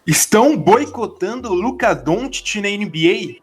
Estão boicotando o Luka Doncic na NBA?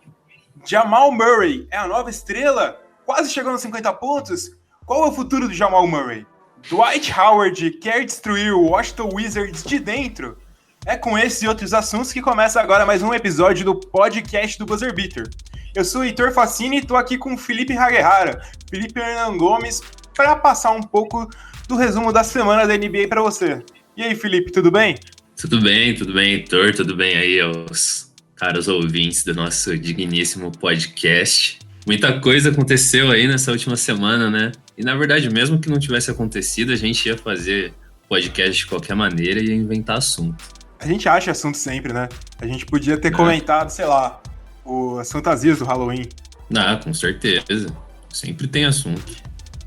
Jamal Murray é a nova estrela? Quase chegou nos 50 pontos? Qual é o futuro do Jamal Murray? Dwight Howard quer destruir o Washington Wizards de dentro? É com esses e outros assuntos que começa agora mais um episódio do podcast do Buzzer Beater. Eu sou o Heitor Facini e estou aqui com o Felipe Haguehara, Felipe Hernan Gomes, para passar um pouco do resumo da semana da NBA para você. E aí, Felipe, tudo bem? Tudo bem, Heitor, tudo bem aí aos caros ouvintes do nosso digníssimo podcast. Muita coisa aconteceu aí nessa última semana, né? E na verdade, mesmo que não tivesse acontecido, a gente ia fazer podcast de qualquer maneira e ia inventar assunto. A gente acha assunto sempre, né? A gente podia ter comentado, sei lá, as fantasias do Halloween. Ah, com certeza. Sempre tem assunto.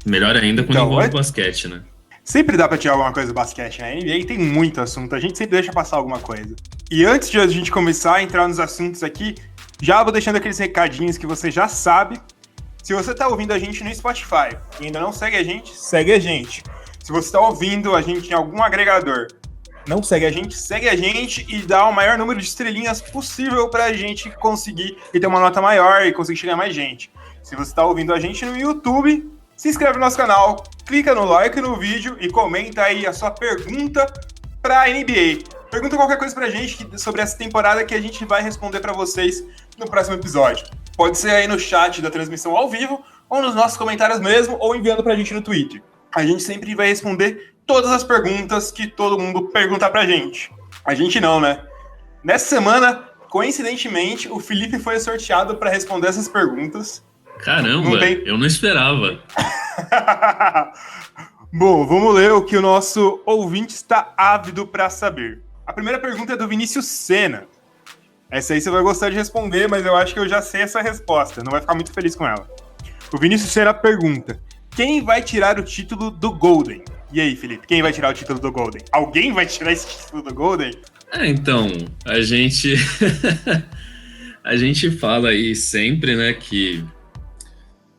Melhor ainda quando envolve basquete, né? Sempre dá pra tirar alguma coisa do basquete, né? A NBA tem muito assunto, a gente sempre deixa passar alguma coisa. E antes de a gente começar a entrar nos assuntos aqui, já vou deixando aqueles recadinhos que você já sabe. Se você tá ouvindo a gente no Spotify e ainda não segue a gente, segue a gente. Se você tá ouvindo a gente em algum agregador, não segue a gente e dá o maior número de estrelinhas possível pra gente conseguir e ter uma nota maior e conseguir chegar a mais gente. Se você tá ouvindo a gente no YouTube, se inscreve no nosso canal, clica no like no vídeo e comenta aí a sua pergunta pra NBA. Pergunta qualquer coisa pra gente sobre essa temporada que a gente vai responder pra vocês no próximo episódio. Pode ser aí no chat da transmissão ao vivo, ou nos nossos comentários mesmo, ou enviando pra gente no Twitter. A gente sempre vai responder todas as perguntas que todo mundo perguntar pra gente. A gente não, né? Nessa semana, coincidentemente, o Felipe foi sorteado pra responder essas perguntas. Caramba, eu não esperava. Bom, vamos ler o que o nosso ouvinte está ávido para saber. A primeira pergunta é do Vinícius Senna. Essa aí você vai gostar de responder, mas eu acho que eu já sei essa resposta. Não vai ficar muito feliz com ela. O Vinícius Senna pergunta: quem vai tirar o título do Golden? E aí, Felipe, quem vai tirar o título do Golden? Alguém vai tirar esse título do Golden? Então, a gente fala aí sempre, né, que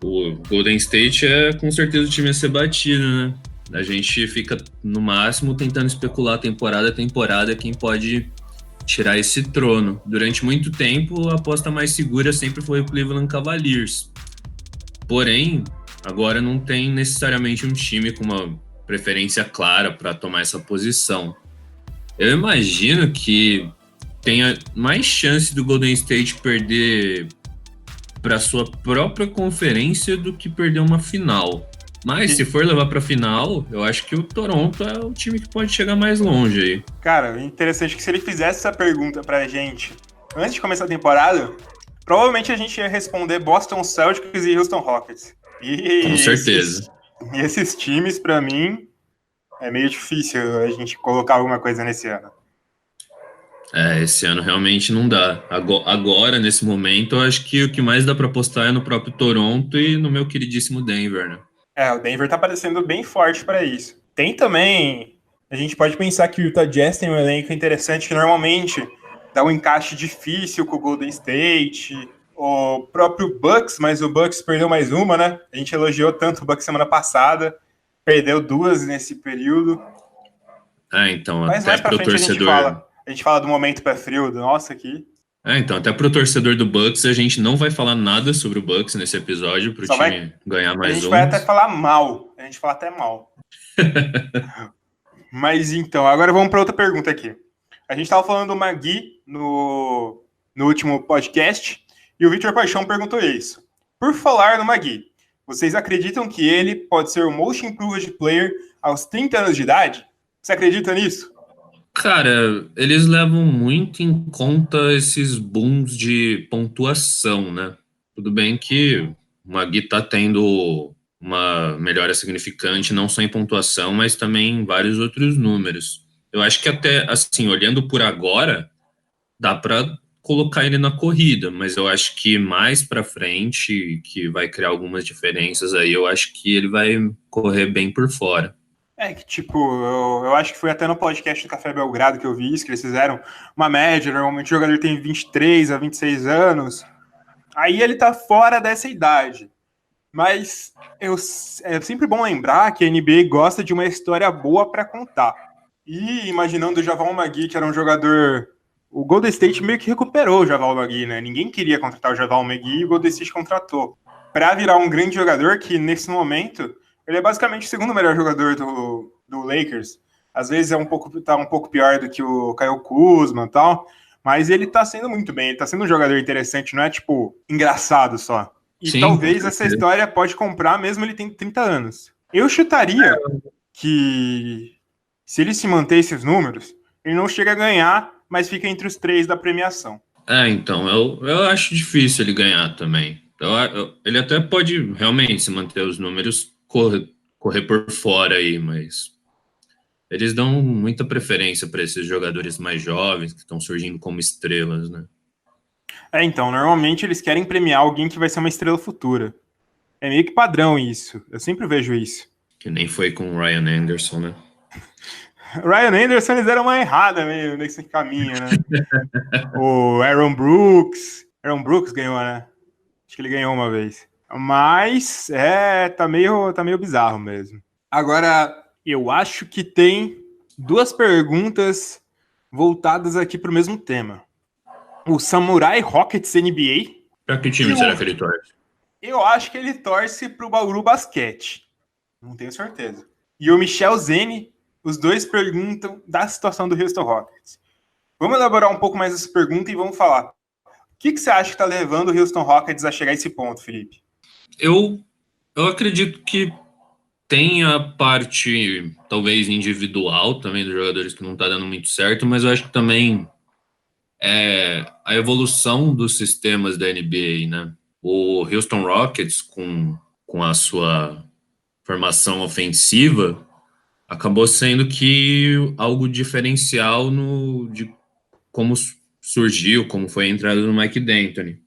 o Golden State é com certeza o time a ser batido, né? A gente fica, no máximo, tentando especular temporada a temporada quem pode tirar esse trono. Durante muito tempo, a aposta mais segura sempre foi o Cleveland Cavaliers. Porém, agora não tem necessariamente um time com uma preferência clara para tomar essa posição. Eu imagino que tenha mais chance do Golden State perder para sua própria conferência do que perder uma final. Mas se for levar para final, eu acho que o Toronto é o time que pode chegar mais longe aí. Cara, interessante que se ele fizesse essa pergunta pra gente antes de começar a temporada, provavelmente a gente ia responder Boston Celtics e Houston Rockets. Com certeza. Esses times, pra mim, é meio difícil a gente colocar alguma coisa nesse ano. Esse ano realmente não dá. Agora, nesse momento, eu acho que o que mais dá para apostar é no próprio Toronto e no meu queridíssimo Denver, né? O Denver tá parecendo bem forte para isso. Tem também, a gente pode pensar que o Utah Jazz tem um elenco interessante que normalmente dá um encaixe difícil com o Golden State, o próprio Bucks, mas o Bucks perdeu mais uma, né? A gente elogiou tanto o Bucks semana passada, perdeu duas nesse período. Então, mas até pro torcedor... A gente fala do momento pé frio do nosso aqui. Então, até pro torcedor do Bucks, a gente não vai falar nada sobre o Bucks nesse episódio, pro time ganhar mais um. A gente vai até falar mal. A gente fala até mal. Mas então, agora vamos para outra pergunta aqui. A gente estava falando do Magui no último podcast, e o Victor Paixão perguntou isso. Por falar no Magui, vocês acreditam que ele pode ser o Most Improved Player aos 30 anos de idade? Você acredita nisso? Cara, eles levam muito em conta esses booms de pontuação, né? Tudo bem que o Magui tá tendo uma melhora significante, não só em pontuação, mas também em vários outros números. Eu acho que até, assim, olhando por agora, dá para colocar ele na corrida, mas eu acho que mais para frente, que vai criar algumas diferenças aí, eu acho que ele vai correr bem por fora. Eu acho que foi até no podcast do Café Belgrado que eu vi isso, que eles fizeram uma média, normalmente o jogador tem 23 a 26 anos, aí ele tá fora dessa idade. Mas é sempre bom lembrar que a NBA gosta de uma história boa para contar. E imaginando o Javal Magui, que era um jogador o Golden State meio que recuperou o Javal McGee, né? Ninguém queria contratar o Javal McGee e o Golden State contratou. Para virar um grande jogador que, nesse momento, ele é basicamente o segundo melhor jogador do Lakers. Às vezes tá um pouco pior do que o Kyle Kuzma e tal, mas ele tá sendo muito bem, ele tá sendo um jogador interessante, não é, tipo, engraçado só. E Sim, talvez essa história pode comprar mesmo ele tem 30 anos. Eu chutaria que, se ele se manter esses números, ele não chega a ganhar, mas fica entre os 3 da premiação. Então, eu acho difícil ele ganhar também. Ele até pode realmente se manter os números, correr por fora aí, mas eles dão muita preferência para esses jogadores mais jovens que estão surgindo como estrelas, né? Então, normalmente eles querem premiar alguém que vai ser uma estrela futura. É meio que padrão isso. Eu sempre vejo isso. Que nem foi com o Ryan Anderson, né? Ryan Anderson, eles deram uma errada meio nesse caminho, né? O Aaron Brooks. Aaron Brooks ganhou, né? Acho que ele ganhou uma vez. Mas, tá meio bizarro mesmo. Agora, eu acho que tem 2 perguntas voltadas aqui para o mesmo tema. O Samurai Rockets NBA. Pra que time será que ele torce? Eu acho que ele torce pro Bauru Basquete. Não tenho certeza. E o Michel Zene, os dois perguntam da situação do Houston Rockets. Vamos elaborar um pouco mais essa pergunta e vamos falar. O que você acha que está levando o Houston Rockets a chegar a esse ponto, Felipe? Eu acredito que tem a parte, talvez, individual também dos jogadores que não está dando muito certo, mas eu acho que também a evolução dos sistemas da NBA, né? O Houston Rockets, com a sua formação ofensiva, acabou sendo que algo diferencial de como surgiu, como foi a entrada do Mike D'Antoni.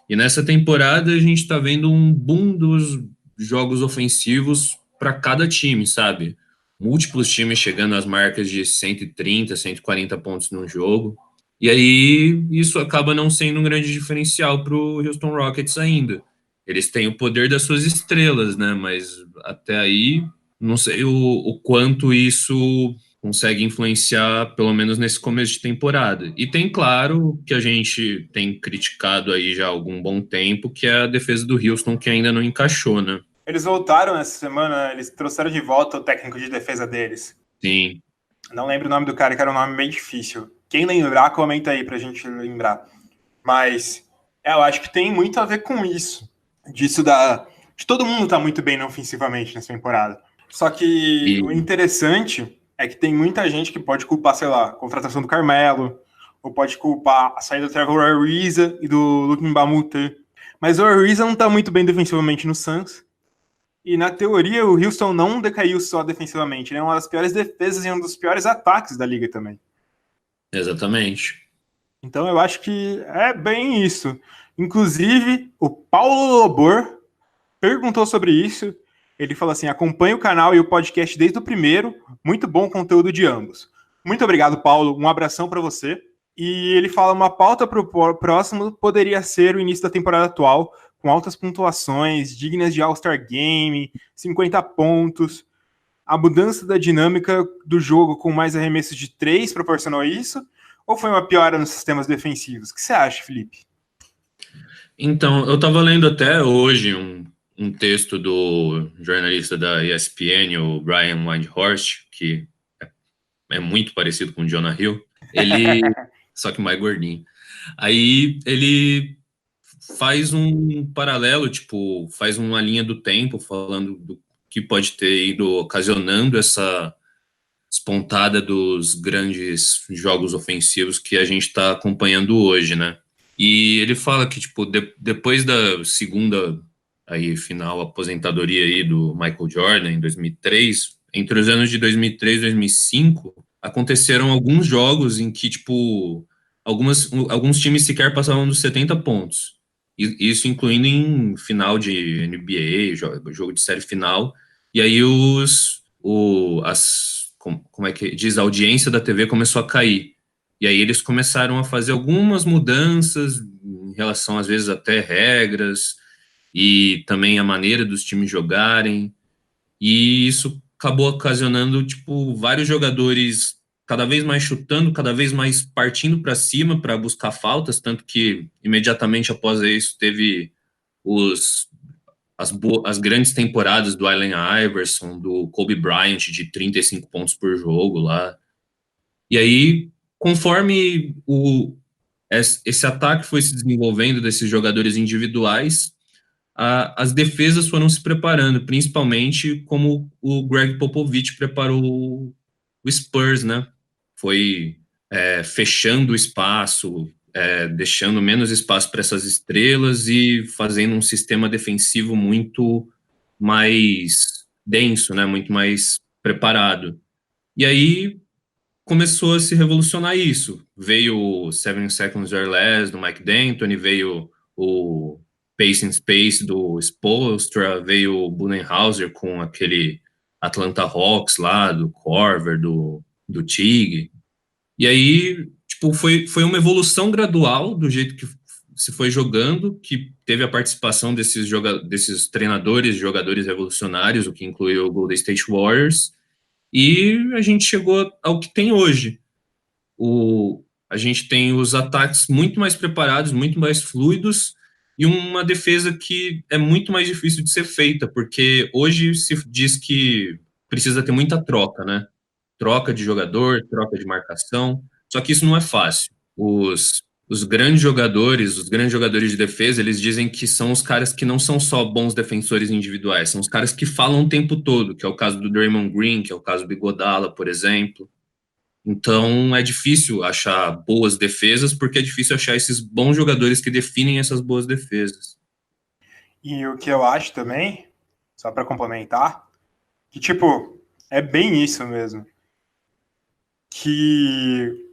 E nessa temporada a gente está vendo um boom dos jogos ofensivos para cada time, sabe? Múltiplos times chegando às marcas de 130, 140 pontos no jogo. E aí isso acaba não sendo um grande diferencial para o Houston Rockets ainda. Eles têm o poder das suas estrelas, né? Mas até aí não sei o quanto isso consegue influenciar, pelo menos nesse começo de temporada. E tem, claro, que a gente tem criticado aí já há algum bom tempo, que é a defesa do Houston, que ainda não encaixou, né? Eles voltaram essa semana, eles trouxeram de volta o técnico de defesa deles. Sim. Não lembro o nome do cara, que era um nome bem difícil. Quem lembrar, comenta aí pra gente lembrar. Mas eu acho que tem muito a ver com isso. De todo mundo tá muito bem ofensivamente nessa temporada. Só que o interessante é que tem muita gente que pode culpar, sei lá, a contratação do Carmelo, ou pode culpar a saída do Trevor Ariza e do Luke Mbamute. Mas o Ariza não tá muito bem defensivamente no Suns. E na teoria o Houston não decaiu só defensivamente, né? Uma das piores defesas e um dos piores ataques da liga também. Exatamente. Então eu acho que é bem isso. Inclusive, o Paulo Lobor perguntou sobre isso. Ele falou assim: acompanha o canal e o podcast desde o primeiro. Muito bom conteúdo de ambos. Muito obrigado, Paulo. Um abração para você. E ele fala: uma pauta para o próximo poderia ser o início da temporada atual, com altas pontuações, dignas de All-Star Game, 50 pontos. A mudança da dinâmica do jogo com mais arremessos de 3 proporcionou isso? Ou foi uma piora nos sistemas defensivos? O que você acha, Felipe? Então, eu estava lendo até hoje um texto do jornalista da ESPN, o Brian Windhorst, que é muito parecido com o Jonah Hill. Ele, só que mais gordinho. Aí ele faz um paralelo, tipo, faz uma linha do tempo falando do que pode ter ido ocasionando essa espontada dos grandes jogos ofensivos que a gente está acompanhando hoje, né? E ele fala que, tipo, depois da segunda aí, final aposentadoria aí do Michael Jordan, em 2003, entre os anos de 2003 e 2005, aconteceram alguns jogos em que, tipo, alguns times sequer passavam dos 70 pontos. E isso incluindo em final de NBA, jogo de série final. E aí como é que diz, a audiência da TV começou a cair. E aí eles começaram a fazer algumas mudanças em relação, às vezes, até regras e também a maneira dos times jogarem. E isso acabou ocasionando, tipo, vários jogadores cada vez mais chutando, cada vez mais partindo para cima para buscar faltas, tanto que imediatamente após isso teve as grandes temporadas do Allen Iverson, do Kobe Bryant de 35 pontos por jogo lá. E aí, conforme esse ataque foi se desenvolvendo desses jogadores individuais, as defesas foram se preparando, principalmente como o Greg Popovich preparou o Spurs, né? Foi fechando o espaço, deixando menos espaço para essas estrelas e fazendo um sistema defensivo muito mais denso, né? Muito mais preparado. E aí começou a se revolucionar isso. Veio o 7 Seconds or Less do Mike D'Antoni, veio o Pace and Space do Spoelstra, veio o Budenholzer com aquele Atlanta Hawks lá, do Korver, do Tig. E aí, tipo, foi uma evolução gradual do jeito que se foi jogando, que teve a participação desses treinadores, jogadores revolucionários, o que incluiu o Golden State Warriors, e a gente chegou ao que tem hoje. A gente tem os ataques muito mais preparados, muito mais fluidos, e uma defesa que é muito mais difícil de ser feita, porque hoje se diz que precisa ter muita troca, né? Troca de jogador, troca de marcação, só que isso não é fácil. Os grandes jogadores de defesa, eles dizem que são os caras que não são só bons defensores individuais, são os caras que falam o tempo todo, que é o caso do Draymond Green, que é o caso do Iguodala, por exemplo. Então é difícil achar boas defesas, porque é difícil achar esses bons jogadores que definem essas boas defesas. E o que eu acho também, só para complementar, que tipo, é bem isso mesmo. Que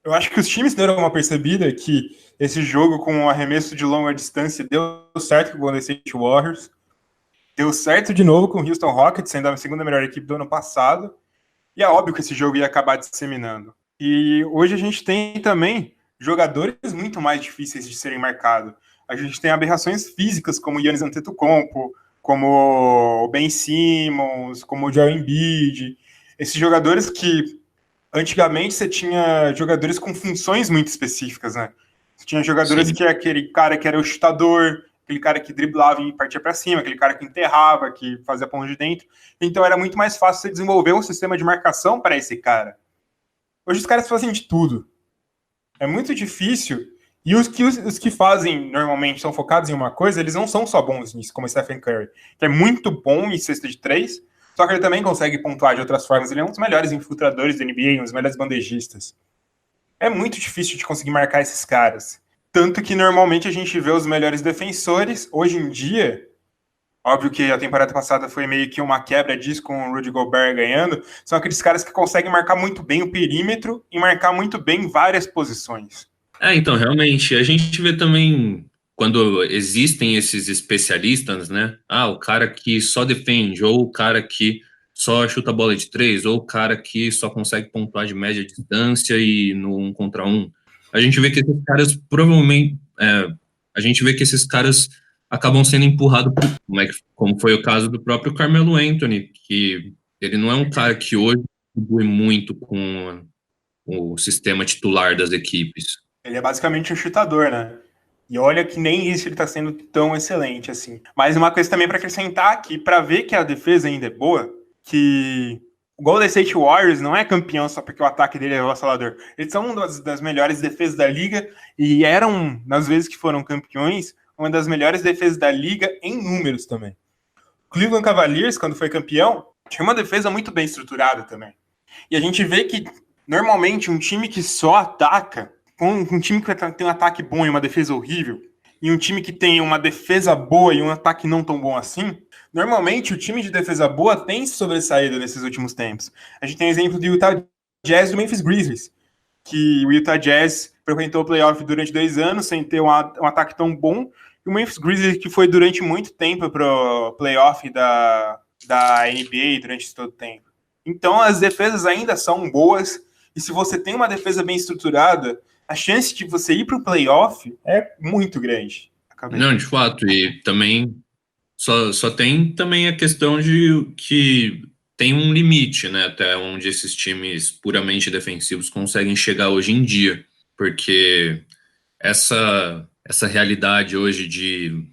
eu acho que os times deram uma percebida que esse jogo com um arremesso de longa distância deu certo com o Golden State Warriors, deu certo de novo com o Houston Rockets, sendo a segunda melhor equipe do ano passado, e é óbvio que esse jogo ia acabar disseminando. E hoje a gente tem também jogadores muito mais difíceis de serem marcados. A gente tem aberrações físicas como o Giannis Antetokounmpo, como o Ben Simmons, como o Joel Embiid. Esses jogadores que antigamente você tinha jogadores com funções muito específicas, né? Você tinha jogadores que era aquele cara que era o chutador, aquele cara que driblava e partia para cima, aquele cara que enterrava, que fazia ponto de dentro. Então era muito mais fácil você desenvolver um sistema de marcação para esse cara. Hoje os caras fazem de tudo. É muito difícil. E os que fazem, normalmente, são focados em uma coisa, eles não são só bons nisso, como o Stephen Curry, que é muito bom em cesta de três, só que ele também consegue pontuar de outras formas. Ele é um dos melhores infiltradores da NBA, um dos melhores bandejistas. É muito difícil de conseguir marcar esses caras. Tanto que normalmente a gente vê os melhores defensores. Hoje em dia, óbvio que a temporada passada foi meio que uma quebra disso com o Rudy Gobert ganhando, são aqueles caras que conseguem marcar muito bem o perímetro e marcar muito bem várias posições. Então, realmente, a gente vê também quando existem esses especialistas, né? O cara que só defende, ou o cara que só chuta bola de três, ou o cara que só consegue pontuar de média distância e no 1 contra 1. A gente vê que esses caras provavelmente. A gente vê que esses caras acabam sendo empurrados, como foi o caso do próprio Carmelo Anthony, que ele não é um cara que hoje contribui muito com o sistema titular das equipes. Ele é basicamente um chutador, né? E olha que nem isso ele tá sendo tão excelente assim. Mas uma coisa também para acrescentar aqui, para ver que a defesa ainda é boa, que o Golden State Warriors não é campeão só porque o ataque dele é avassalador. Eles são uma das melhores defesas da liga e eram, nas vezes que foram campeões, uma das melhores defesas da liga em números também. O Cleveland Cavaliers, quando foi campeão, tinha uma defesa muito bem estruturada também. E a gente vê que, normalmente, um time que só ataca, um time que tem um ataque bom e uma defesa horrível, e um time que tem uma defesa boa e um ataque não tão bom assim, normalmente o time de defesa boa tem se sobressaído nesses últimos tempos. A gente tem o exemplo do Utah Jazz e do Memphis Grizzlies, que o Utah Jazz frequentou o playoff durante 2 anos sem ter um ataque tão bom, e o Memphis Grizzlies que foi durante muito tempo pro playoff da NBA durante todo o tempo. Então as defesas ainda são boas, e se você tem uma defesa bem estruturada, a chance de você ir para o playoff é muito grande. Não, de fato, e também só tem também a questão de que tem um limite, né, até onde esses times puramente defensivos conseguem chegar hoje em dia, porque essa realidade hoje de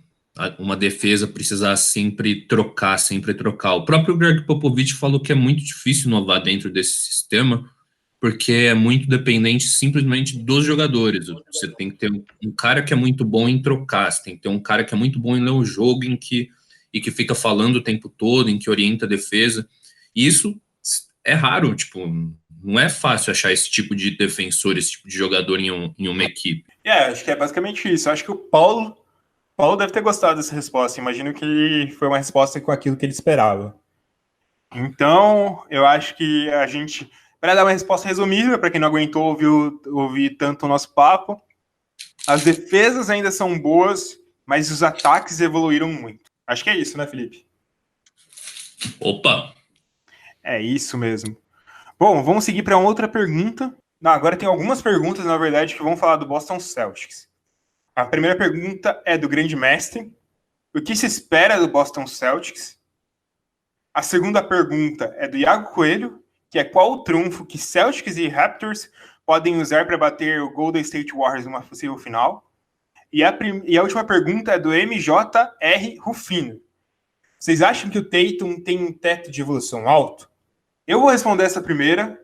uma defesa precisar sempre trocar, sempre trocar. O próprio Greg Popovich falou que é muito difícil inovar dentro desse sistema, porque é muito dependente simplesmente dos jogadores. Você tem que ter um cara que é muito bom em trocar, você tem que ter um cara que é muito bom em ler o jogo, e que fica falando o tempo todo, em que orienta a defesa. E isso é raro, tipo, não é fácil achar esse tipo de defensor, esse tipo de jogador em uma equipe. Acho que é basicamente isso. Acho que o Paulo deve ter gostado dessa resposta. Imagino que foi uma resposta com aquilo que ele esperava. Então, eu acho que a gente, para dar uma resposta resumida, para quem não aguentou ouvir tanto o nosso papo, as defesas ainda são boas, mas os ataques evoluíram muito. Acho que é isso, né, Felipe? Opa! É isso mesmo. Bom, vamos seguir para uma outra pergunta. Não, agora tem algumas perguntas, na verdade, que vão falar do Boston Celtics. A primeira pergunta é do grande mestre. O que se espera do Boston Celtics? A segunda pergunta é do Iago Coelho, que é qual o trunfo que Celtics e Raptors podem usar para bater o Golden State Warriors numa possível final? E a última pergunta é do MJR Rufino. Vocês acham que o Tatum tem um teto de evolução alto? Eu vou responder essa primeira,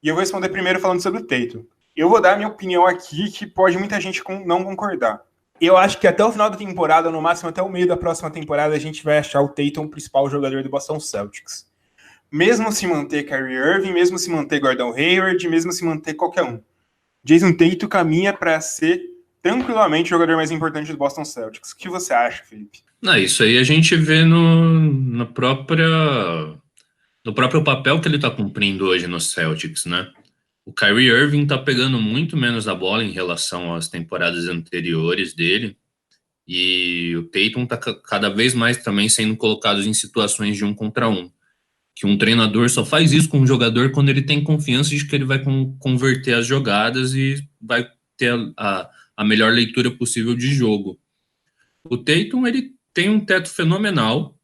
e eu vou responder primeiro falando sobre o Tatum. Eu vou dar a minha opinião aqui, que pode muita gente não concordar. Eu acho que até o final da temporada, no máximo até o meio da próxima temporada, a gente vai achar o Tatum o principal jogador do Boston Celtics. Mesmo se manter Kyrie Irving, mesmo se manter Gordon Hayward, mesmo se manter qualquer um. Jason Tatum caminha para ser tranquilamente o jogador mais importante do Boston Celtics. O que você acha, Felipe? Não, isso aí a gente vê no próprio papel que ele está cumprindo hoje no Celtics, né? O Kyrie Irving está pegando muito menos a bola em relação às temporadas anteriores dele, e o Tatum está cada vez mais também sendo colocado em situações de 1 contra 1, que um treinador só faz isso com um jogador quando ele tem confiança de que ele vai converter as jogadas e vai ter a melhor leitura possível de jogo. O Tatum, ele tem um teto fenomenal.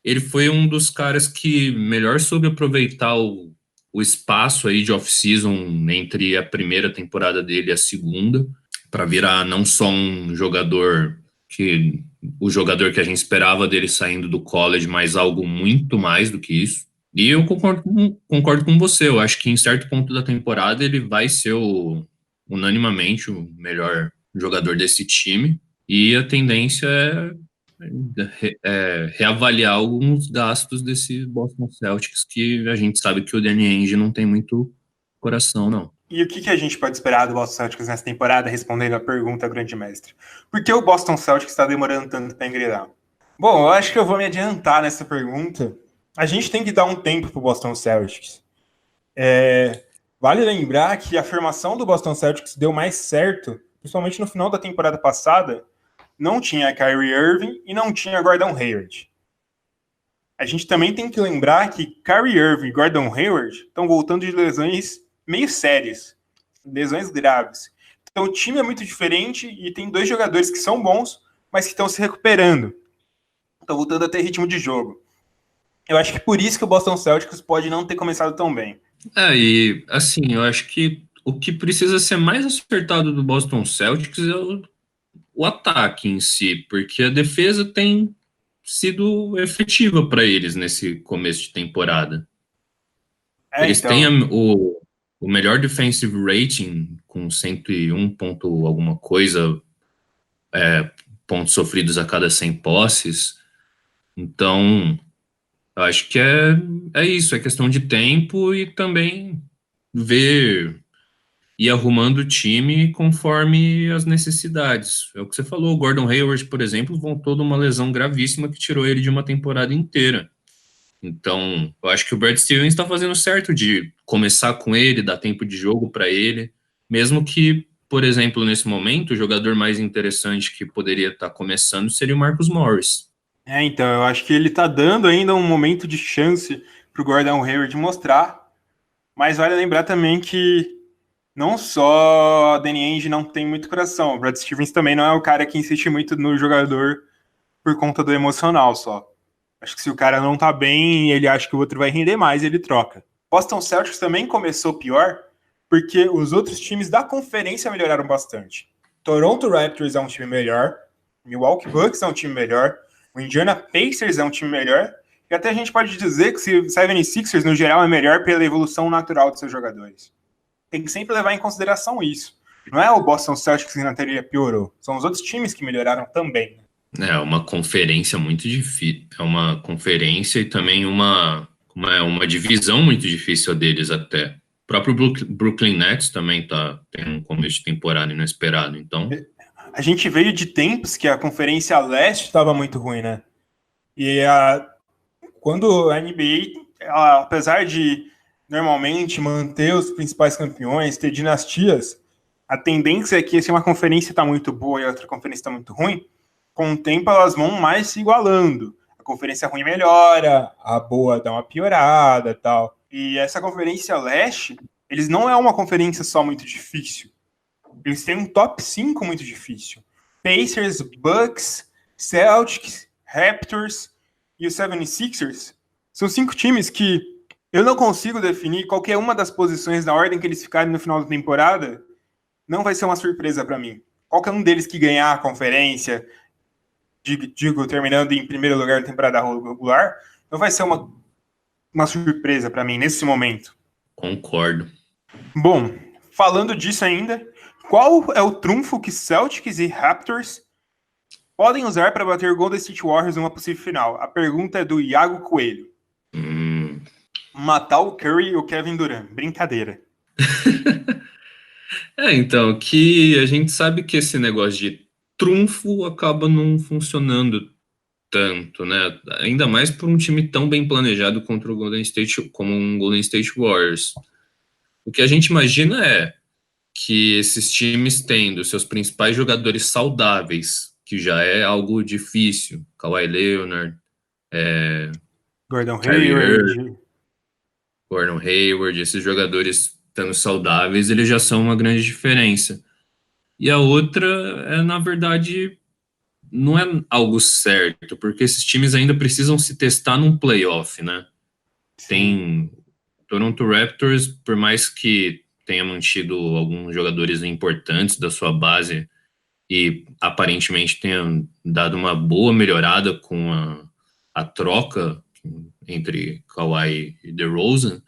Ele foi um dos caras que melhor soube aproveitar o espaço aí de off-season entre a primeira temporada dele e a segunda, para virar não só o jogador que a gente esperava dele saindo do college, mas algo muito mais do que isso. E eu concordo com você. Eu acho que em certo ponto da temporada ele vai ser unanimamente o melhor jogador desse time. E a tendência é reavaliar alguns gastos desse Boston Celtics, que a gente sabe que o Danny Ainge não tem muito coração, não. E o que a gente pode esperar do Boston Celtics nessa temporada, respondendo a pergunta ao grande mestre? Por que o Boston Celtics está demorando tanto para engrenar? Bom, eu acho que eu vou me adiantar nessa pergunta. A gente tem que dar um tempo para o Boston Celtics. Vale lembrar que a formação do Boston Celtics deu mais certo, principalmente no final da temporada passada. Não tinha Kyrie Irving e não tinha Gordon Hayward. A gente também tem que lembrar que Kyrie Irving e Gordon Hayward estão voltando de lesões meio sérias, lesões graves. Então o time é muito diferente e tem dois jogadores que são bons, mas que estão se recuperando. Estão voltando a ter ritmo de jogo. Eu acho que por isso que o Boston Celtics pode não ter começado tão bem. E assim, eu acho que o que precisa ser mais acertado do Boston Celtics é o ataque em si, porque a defesa tem sido efetiva para eles nesse começo de temporada. Eles têm o melhor defensive rating, com 101 ponto alguma coisa, pontos sofridos a cada 100 posses. Então, eu acho que é isso, é questão de tempo e também ver e arrumando o time conforme as necessidades. É o que você falou, o Gordon Hayward, por exemplo, voltou de uma lesão gravíssima que tirou ele de uma temporada inteira. Então, eu acho que o Brad Stevens está fazendo certo de começar com ele, dar tempo de jogo para ele, mesmo que, por exemplo, nesse momento, o jogador mais interessante que poderia estar começando seria o Marcus Morris. Então, eu acho que ele está dando ainda um momento de chance para o Gordon Hayward mostrar, mas vale lembrar também que não só a Danny Ainge não tem muito coração, o Brad Stevens também não é o cara que insiste muito no jogador por conta do emocional só. Acho que se o cara não tá bem, ele acha que o outro vai render mais, ele troca. Boston Celtics também começou pior, porque os outros times da conferência melhoraram bastante. Toronto Raptors é um time melhor, Milwaukee Bucks é um time melhor, o Indiana Pacers é um time melhor, e até a gente pode dizer que o 76ers, no geral, é melhor pela evolução natural dos seus jogadores. Tem que sempre levar em consideração isso. Não é o Boston Celtics que na teoria piorou, são os outros times que melhoraram também. É uma conferência muito difícil. É uma conferência e também uma divisão muito difícil a deles até. O próprio Brooklyn Nets também tem um começo de temporada inesperado, então... A gente veio de tempos que a Conferência Leste estava muito ruim, né? E quando a NBA, apesar de normalmente manter os principais campeões, ter dinastias, a tendência é que se uma conferência está muito boa e a outra conferência está muito ruim, com o tempo elas vão mais se igualando. A conferência ruim melhora, a boa dá uma piorada e tal. E essa Conferência Leste, eles não é uma conferência só muito difícil. Eles têm um top 5 muito difícil. Pacers, Bucks, Celtics, Raptors e os 76ers são 5 times que eu não consigo definir qualquer uma das posições na ordem que eles ficarem no final da temporada. Não vai ser uma surpresa para mim. Qualquer um deles que ganhar a conferência, digo, terminando em primeiro lugar na temporada regular, não vai ser uma surpresa para mim nesse momento. Concordo. Bom, falando disso ainda, qual é o trunfo que Celtics e Raptors podem usar para bater o Golden State Warriors numa possível final? A pergunta é do Iago Coelho. Matar o Curry e o Kevin Durant. Brincadeira. Então, que a gente sabe que esse negócio de trunfo acaba não funcionando tanto, né? Ainda mais por um time tão bem planejado contra o Golden State, como um Golden State Warriors. O que a gente imagina é que esses times tendo seus principais jogadores saudáveis, que já é algo difícil, Kawhi Leonard, Gordon Hayward, esses jogadores estando saudáveis, eles já são uma grande diferença. E a outra é, na verdade, não é algo certo, porque esses times ainda precisam se testar num playoff, né? Tem Toronto Raptors, por mais que tenha mantido alguns jogadores importantes da sua base e aparentemente tenha dado uma boa melhorada com a troca entre Kawhi e DeRozan,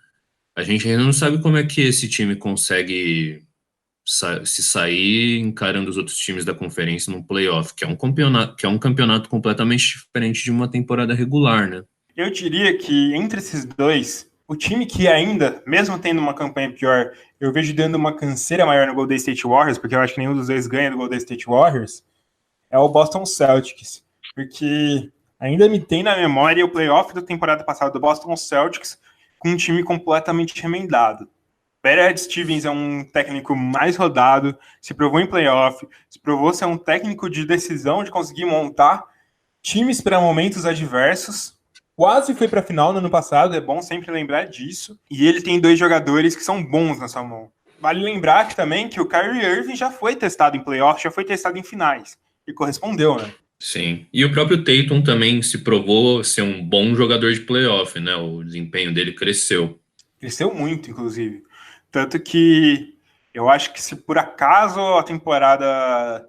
a gente ainda não sabe como é que esse time consegue se sair encarando os outros times da conferência no playoff, que é um campeonato completamente diferente de uma temporada regular, né? Eu diria que entre esses dois, o time que ainda, mesmo tendo uma campanha pior, eu vejo dando uma canseira maior no Golden State Warriors, porque eu acho que nenhum dos dois ganha do Golden State Warriors, é o Boston Celtics. Porque ainda me tem na memória o playoff da temporada passada do Boston Celtics com um time completamente remendado. Brad Stevens é um técnico mais rodado, se provou em playoff, se provou ser um técnico de decisão, de conseguir montar times para momentos adversos. Quase foi para a final no ano passado, é bom sempre lembrar disso. E ele tem 2 jogadores que são bons na sua mão. Vale lembrar que também que o Kyrie Irving já foi testado em playoff, já foi testado em finais. E correspondeu, né? Sim. E o próprio Tatum também se provou ser um bom jogador de playoff, né? O desempenho dele cresceu. Cresceu muito, inclusive. Tanto que eu acho que se por acaso a temporada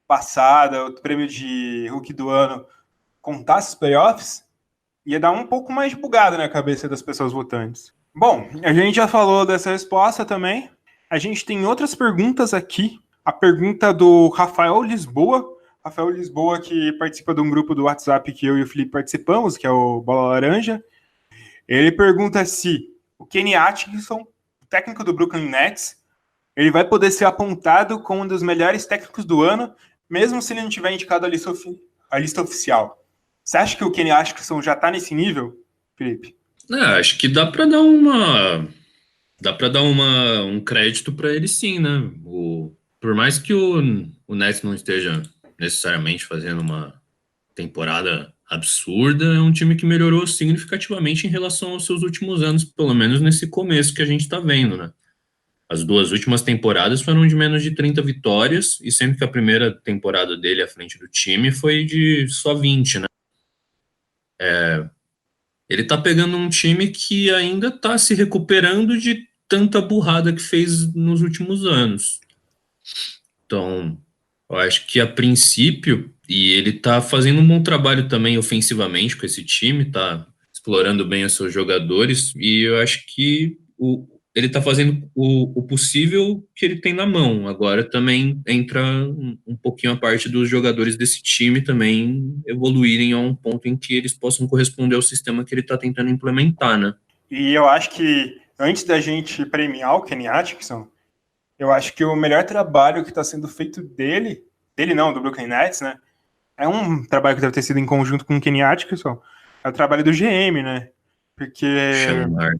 passada, o prêmio de Rookie do ano, contasse os playoffs, ia dar um pouco mais de bugada na cabeça das pessoas votantes. Bom, a gente já falou dessa resposta também. A gente tem outras perguntas aqui. A pergunta do Rafael Lisboa. Rafael Lisboa, que participa de um grupo do WhatsApp que eu e o Felipe participamos, que é o Bola Laranja. Ele pergunta se o Kenny Atkinson, técnico do Brooklyn Nets, ele vai poder ser apontado como um dos melhores técnicos do ano, mesmo se ele não tiver indicado a lista oficial. Você acha que o Kenny Atkinson já tá nesse nível, Felipe? Acho que dá para dar um crédito para ele, sim, né? Por mais que o Nets não esteja necessariamente fazendo uma temporada absurda, é um time que melhorou significativamente em relação aos seus últimos anos, pelo menos nesse começo que a gente está vendo, né? As 2 últimas temporadas foram de menos de 30 vitórias, e sendo que a primeira temporada dele à frente do time foi de só 20, né? Ele tá pegando um time que ainda tá se recuperando de tanta burrada que fez nos últimos anos. Então, eu acho que a princípio, e ele tá fazendo um bom trabalho também ofensivamente com esse time, tá explorando bem os seus jogadores, e eu acho que ele tá fazendo o possível que ele tem na mão. Agora também entra um pouquinho a parte dos jogadores desse time também evoluírem a um ponto em que eles possam corresponder ao sistema que ele tá tentando implementar, né? E eu acho que, antes da gente premiar o Kenny Atkinson, eu acho que o melhor trabalho que está sendo feito dele não, do Brooklyn Nets, né? É um trabalho que deve ter sido em conjunto com o Kenny Atkinson. É o trabalho do GM, né? Porque Chamar.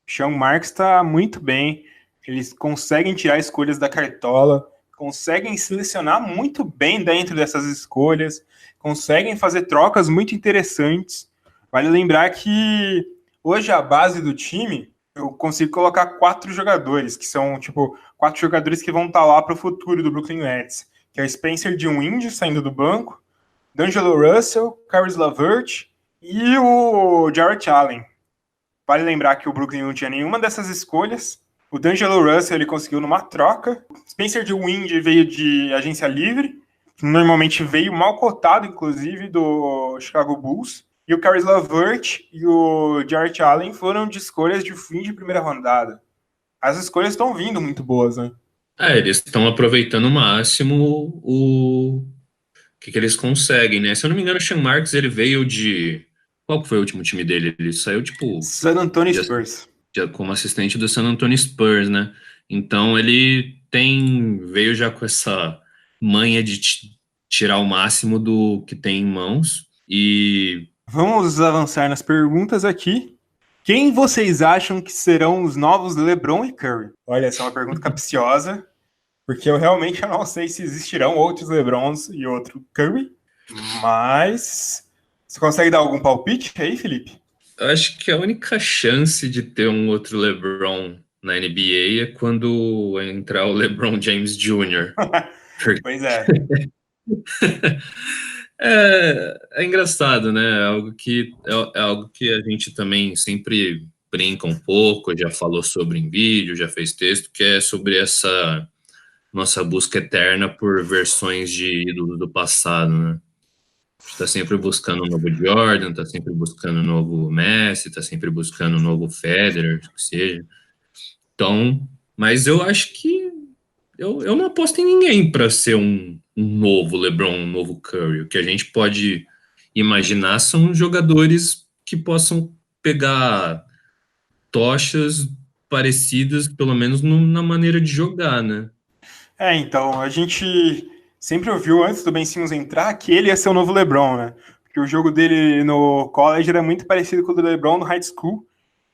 Sean Marks está muito bem. Eles conseguem tirar escolhas da cartola, conseguem selecionar muito bem dentro dessas escolhas, conseguem fazer trocas muito interessantes. Vale lembrar que hoje a base do time, eu consigo colocar 4 jogadores, que são, tipo, 4 jogadores que vão estar lá para o futuro do Brooklyn Nets, que é o Spencer Dinwiddie saindo do banco, D'Angelo Russell, Caris LeVert e o Jarrett Allen. Vale lembrar que o Brooklyn não tinha nenhuma dessas escolhas. O D'Angelo Russell ele conseguiu numa troca. Spencer Dinwiddie veio de agência livre. Normalmente veio mal cotado, inclusive, do Chicago Bulls. E o Caris LeVert e o Jarrett Allen foram de escolhas de fim de primeira rodada. As escolhas estão vindo muito boas, né? Eles estão aproveitando o máximo o que eles conseguem, né? Se eu não me engano, o Sean Marks, ele veio de... Qual que foi o último time dele? Ele saiu, tipo, San Antonio de, Spurs. como assistente do San Antonio Spurs, né? Então ele veio já com essa manha de tirar o máximo do que tem em mãos. E Vamos avançar nas perguntas aqui. Quem vocês acham que serão os novos LeBron e Curry? Olha, essa é uma pergunta capciosa, porque eu realmente não sei se existirão outros LeBrons e outro Curry, mas você consegue dar algum palpite aí, Felipe? eu acho que a única chance de ter um outro LeBron na NBA é quando entrar o LeBron James Jr. Pois é. É engraçado, né? É algo que a gente também sempre brinca um pouco, já falou sobre em vídeo, já fez texto, que é sobre essa nossa busca eterna por versões de ídolos do passado, né? A gente tá sempre buscando um novo Jordan, tá sempre buscando um novo Messi, tá sempre buscando um novo Federer, que seja. Então, mas eu acho que eu não aposto em ninguém para ser um novo LeBron, um novo Curry. O que a gente pode imaginar são jogadores que possam pegar tochas parecidas, pelo menos na maneira de jogar, né? Então, a gente sempre ouviu antes do Ben Simmons entrar que ele ia ser o novo LeBron, né? Porque o jogo dele no college era muito parecido com o do LeBron no high school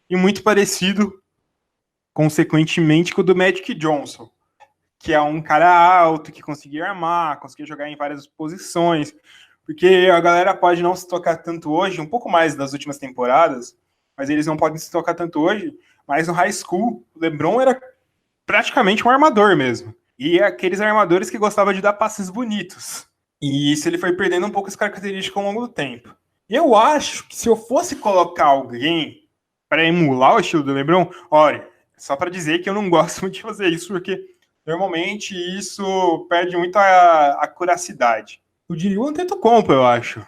e muito parecido, consequentemente, com o do Magic Johnson, que é um cara alto, que conseguia armar, conseguia jogar em várias posições, porque a galera pode não se tocar tanto hoje, um pouco mais das últimas temporadas, mas eles não podem se tocar tanto hoje, mas no high school, o LeBron era praticamente um armador mesmo. E aqueles armadores que gostavam de dar passes bonitos. E isso ele foi perdendo um pouco essa característica ao longo do tempo. E eu acho que se eu fosse colocar alguém para emular o estilo do LeBron, olha, só para dizer que eu não gosto muito de fazer isso, porque normalmente isso perde muito a curacidade. Eu diria o Antetokounmpo, eu acho.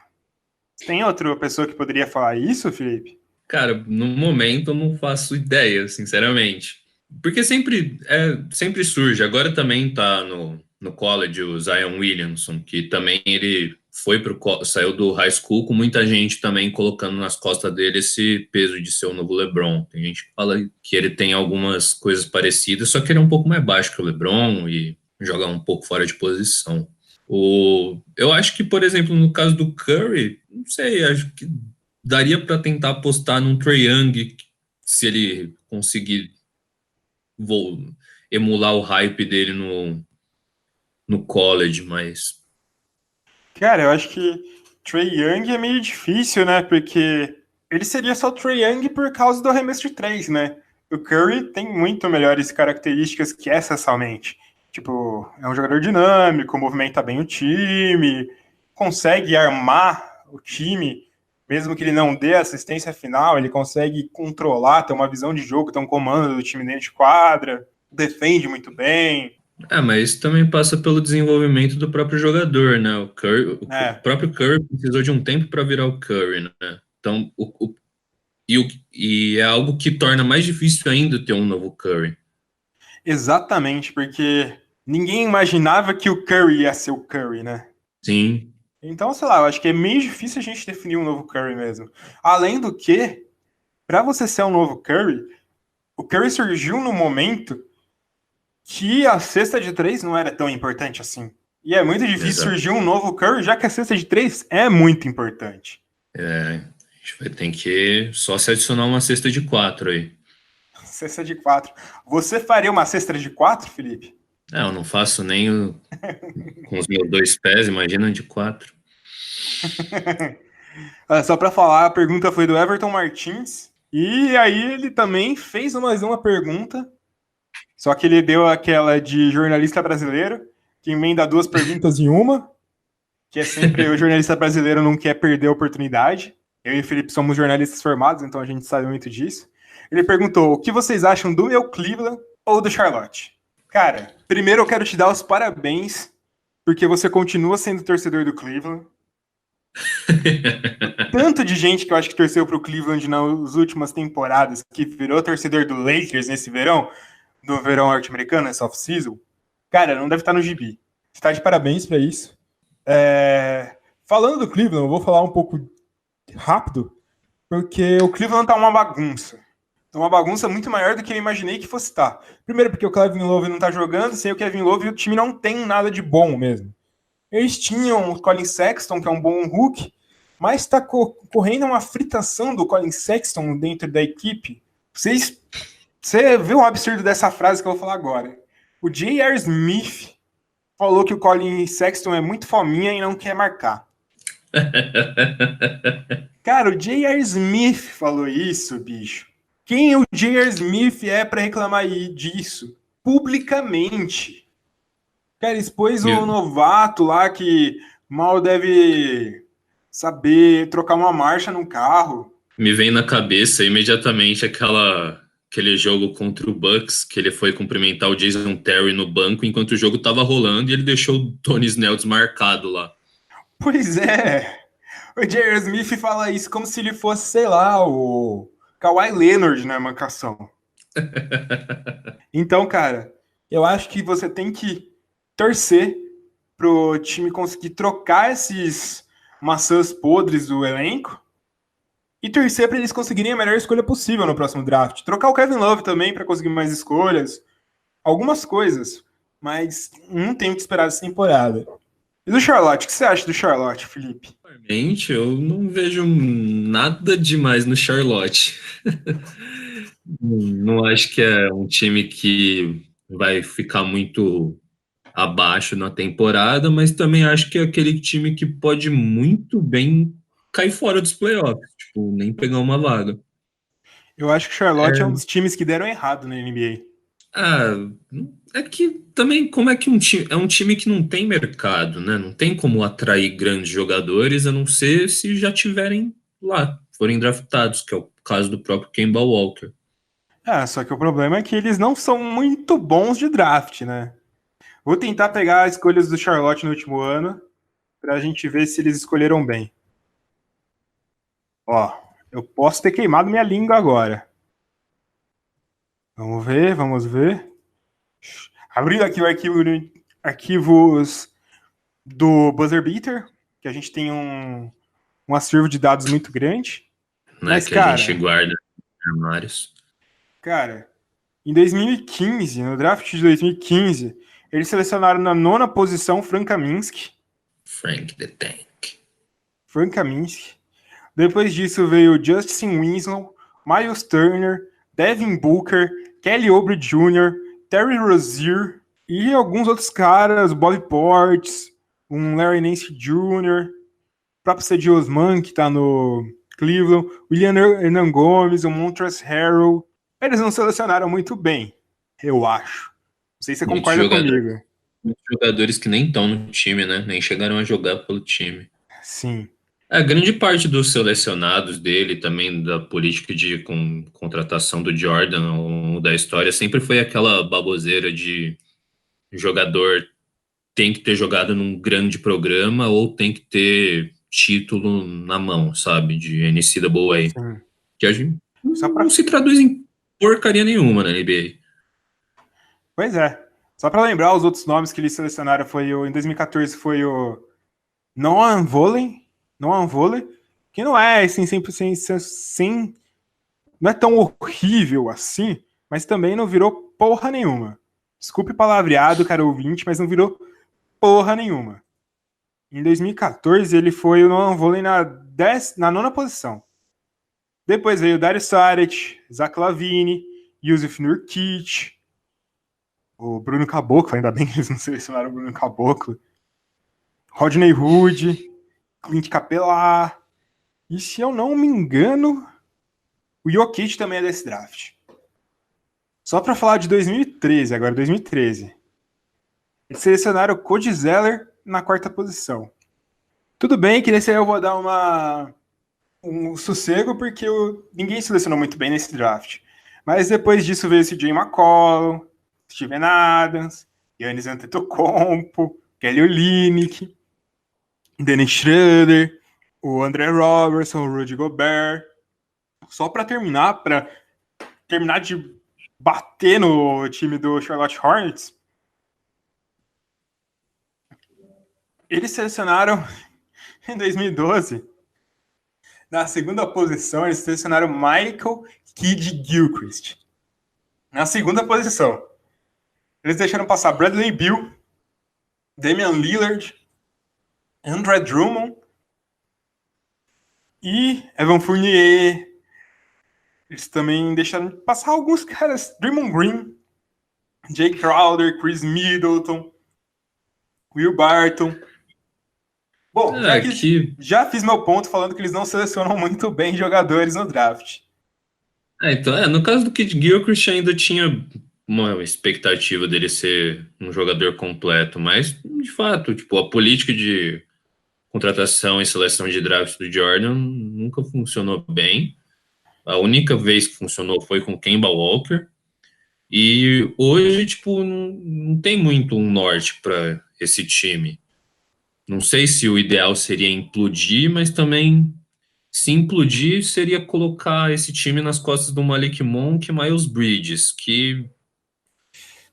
Tem outra pessoa que poderia falar isso, Felipe? Cara, no momento eu não faço ideia, sinceramente. Porque sempre surge. Agora também tá no college o Zion Williamson, que também ele saiu do high school com muita gente também colocando nas costas dele esse peso de ser o novo LeBron. Tem gente que fala que ele tem algumas coisas parecidas, só que ele é um pouco mais baixo que o LeBron e joga um pouco fora de posição. Eu acho que, por exemplo, no caso do Curry, não sei, acho que daria para tentar apostar num Trae Young se ele conseguir emular o hype dele no college, mas Cara, eu acho que Trae Young é meio difícil, né? Porque ele seria só Trae Young por causa do arremesso de 3, né? O Curry tem muito melhores características que essa somente. Tipo, é um jogador dinâmico, movimenta bem o time, consegue armar o time Mesmo que ele não dê assistência final, ele consegue controlar, ter uma visão de jogo, ter um comando do time dentro de quadra, defende muito bem. Mas isso também passa pelo desenvolvimento do próprio jogador, né? O Curry, o É, próprio Curry precisou de um tempo para virar o Curry, né? Então, e é algo que torna mais difícil ainda ter um novo Curry. exatamente, porque ninguém imaginava que o Curry ia ser o Curry, né? Sim, Então, sei lá, eu acho que é meio difícil a gente definir um novo Curry mesmo. Além do que, para você ser um novo Curry, o Curry surgiu no momento que a cesta de três não era tão importante assim. E é muito difícil exato. surgir um novo Curry, já que a cesta de três é muito importante. A gente vai ter que só se adicionar uma cesta de 4 aí. Cesta de quatro. Você faria uma cesta de quatro, Felipe? Eu não faço nem com os meus 2 pés, imagina de 4. Só para falar, a pergunta foi do Everton Martins. E aí ele também fez mais uma pergunta, só que ele deu aquela de jornalista brasileiro, que emenda duas perguntas em uma, que é sempre o jornalista brasileiro não quer perder a oportunidade. Eu e o Felipe somos jornalistas formados, então a gente sabe muito disso. Ele perguntou: o que vocês acham do meu Cleveland ou do Charlotte? Cara, primeiro eu quero te dar os parabéns, porque você continua sendo torcedor do Cleveland. Tanto de gente que eu acho que torceu pro Cleveland nas últimas temporadas, que virou torcedor do Lakers nesse verão, do verão norte-americano, essa off-season, cara, não deve estar no gibi. Você tá de parabéns para isso. Falando do Cleveland, eu vou falar um pouco rápido, porque o Cleveland tá uma bagunça. Tá uma bagunça muito maior do que eu imaginei que fosse estar. Primeiro porque o Kevin Love não tá jogando, sem o Kevin Love o time não tem nada de bom mesmo. Eles tinham o Colin Sexton, que é um bom hook, mas está correndo uma fritação do Colin Sexton dentro da equipe. Você vê o absurdo dessa frase que eu vou falar agora. O J.R. Smith falou que o Colin Sexton é muito fominha e não quer marcar. Cara, o J.R. Smith falou isso, bicho. Quem o J.R. Smith é para reclamar disso? Publicamente. Cara, expôs o novato lá que mal deve saber trocar uma marcha no carro. Me vem na cabeça imediatamente aquele jogo contra o Bucks, que ele foi cumprimentar o Jason Terry no banco enquanto o jogo tava rolando e ele deixou o Tony Snell desmarcado lá. Pois é. O J.R. Smith fala isso como se ele fosse, sei lá, o Kawhi Leonard na marcação. Então, cara, eu acho que você tem que torcer pro time conseguir trocar esses maçãs podres do elenco e torcer para eles conseguirem a melhor escolha possível no próximo draft. Trocar o Kevin Love também para conseguir mais escolhas. Algumas coisas, mas não tenho que esperar essa temporada. E do Charlotte, o que você acha do Charlotte, Felipe? Realmente, eu não vejo nada demais no Charlotte. Não acho que é um time que vai ficar muito abaixo na temporada, mas também acho que é aquele time que pode muito bem cair fora dos playoffs, tipo, nem pegar uma vaga. Eu acho que o Charlotte é um dos times que deram errado na NBA. Ah, é que também como é que um time que não tem mercado, né? Não tem como atrair grandes jogadores, a não ser se já tiverem lá, forem draftados, que é o caso do próprio Kemba Walker. Só que o problema é que eles não são muito bons de draft, né? Vou tentar pegar as escolhas do Charlotte no último ano pra gente ver se eles escolheram bem. Ó, eu posso ter queimado minha língua agora. Vamos ver, vamos ver. Abrindo aqui o arquivos do Buzzer Beater, que a gente tem um acervo de dados muito grande. Né, Mas, que a gente guarda em armários. Cara, em 2015, no draft de 2015, eles selecionaram na 9ª posição Frank Kaminsky. Frank the Tank. Frank Kaminsky. Depois disso veio Justin Winslow, Miles Turner, Devin Booker, Kelly Oubre Jr., Terry Rozier e alguns outros caras, Bobby Portis, um Larry Nance Jr., o próprio Cedi Osman, que tá no Cleveland, William Hernan Gomes, o Montrezl Harrell. Eles não selecionaram muito bem, eu acho. Não sei se você concorda comigo. Muitos jogadores que nem estão no time, né? Nem chegaram a jogar pelo time. Sim. A grande parte dos selecionados dele, também da política de contratação do Jordan ao longo da história, sempre foi aquela baboseira de jogador tem que ter jogado num grande programa ou tem que ter título na mão, sabe? De NCAA. Sim. Que a gente Só não pra... se traduz em porcaria nenhuma na NBA. Pois é. Só para lembrar os outros nomes que eles selecionaram em 2014 foi o Noah Vonleh, que não é assim, sempre sem não é tão horrível assim, mas também não virou porra nenhuma. Desculpe o palavreado, cara ouvinte, mas não virou porra nenhuma. Em 2014 ele foi o Noah Vonleh na nona posição. Depois veio o Dario Saric, Zach LaVine, Yusuf Nurkic, o Bruno Caboclo, ainda bem que eles não selecionaram o Bruno Caboclo, Rodney Hood, Clint Capela, e se eu não me engano, o Jokic também é desse draft. Só para falar de 2013, agora 2013. Eles selecionaram o Cody Zeller na quarta posição. Tudo bem que nesse aí eu vou dar um sossego, porque ninguém selecionou muito bem nesse draft. Mas depois disso veio o CJ McCollum, Steven Adams, Giannis Antetokounmpo, Kelly Olynyk, Dennis Schroeder, o André Robertson, o Rudy Gobert. Só para terminar de bater no time do Charlotte Hornets, eles selecionaram em 2012, na segunda posição, eles selecionaram Michael Kidd-Gilchrist. Na segunda posição. Eles deixaram passar Bradley Beal, Damian Lillard, Andre Drummond e Evan Fournier. Eles também deixaram passar alguns caras, Draymond Green, Jay Crowder, Chris Middleton, Will Barton. Bom, já fiz meu ponto falando que eles não selecionam muito bem jogadores no draft. Então, no caso do Kid Gilchrist ainda tinha uma expectativa dele ser um jogador completo, mas, de fato, tipo, a política de contratação e seleção de draft do Jordan nunca funcionou bem. A única vez que funcionou foi com Kemba Walker. E hoje, tipo, não tem muito um norte para esse time. Não sei se o ideal seria implodir, mas também, se implodir, seria colocar esse time nas costas do Malik Monk e Miles Bridges, que,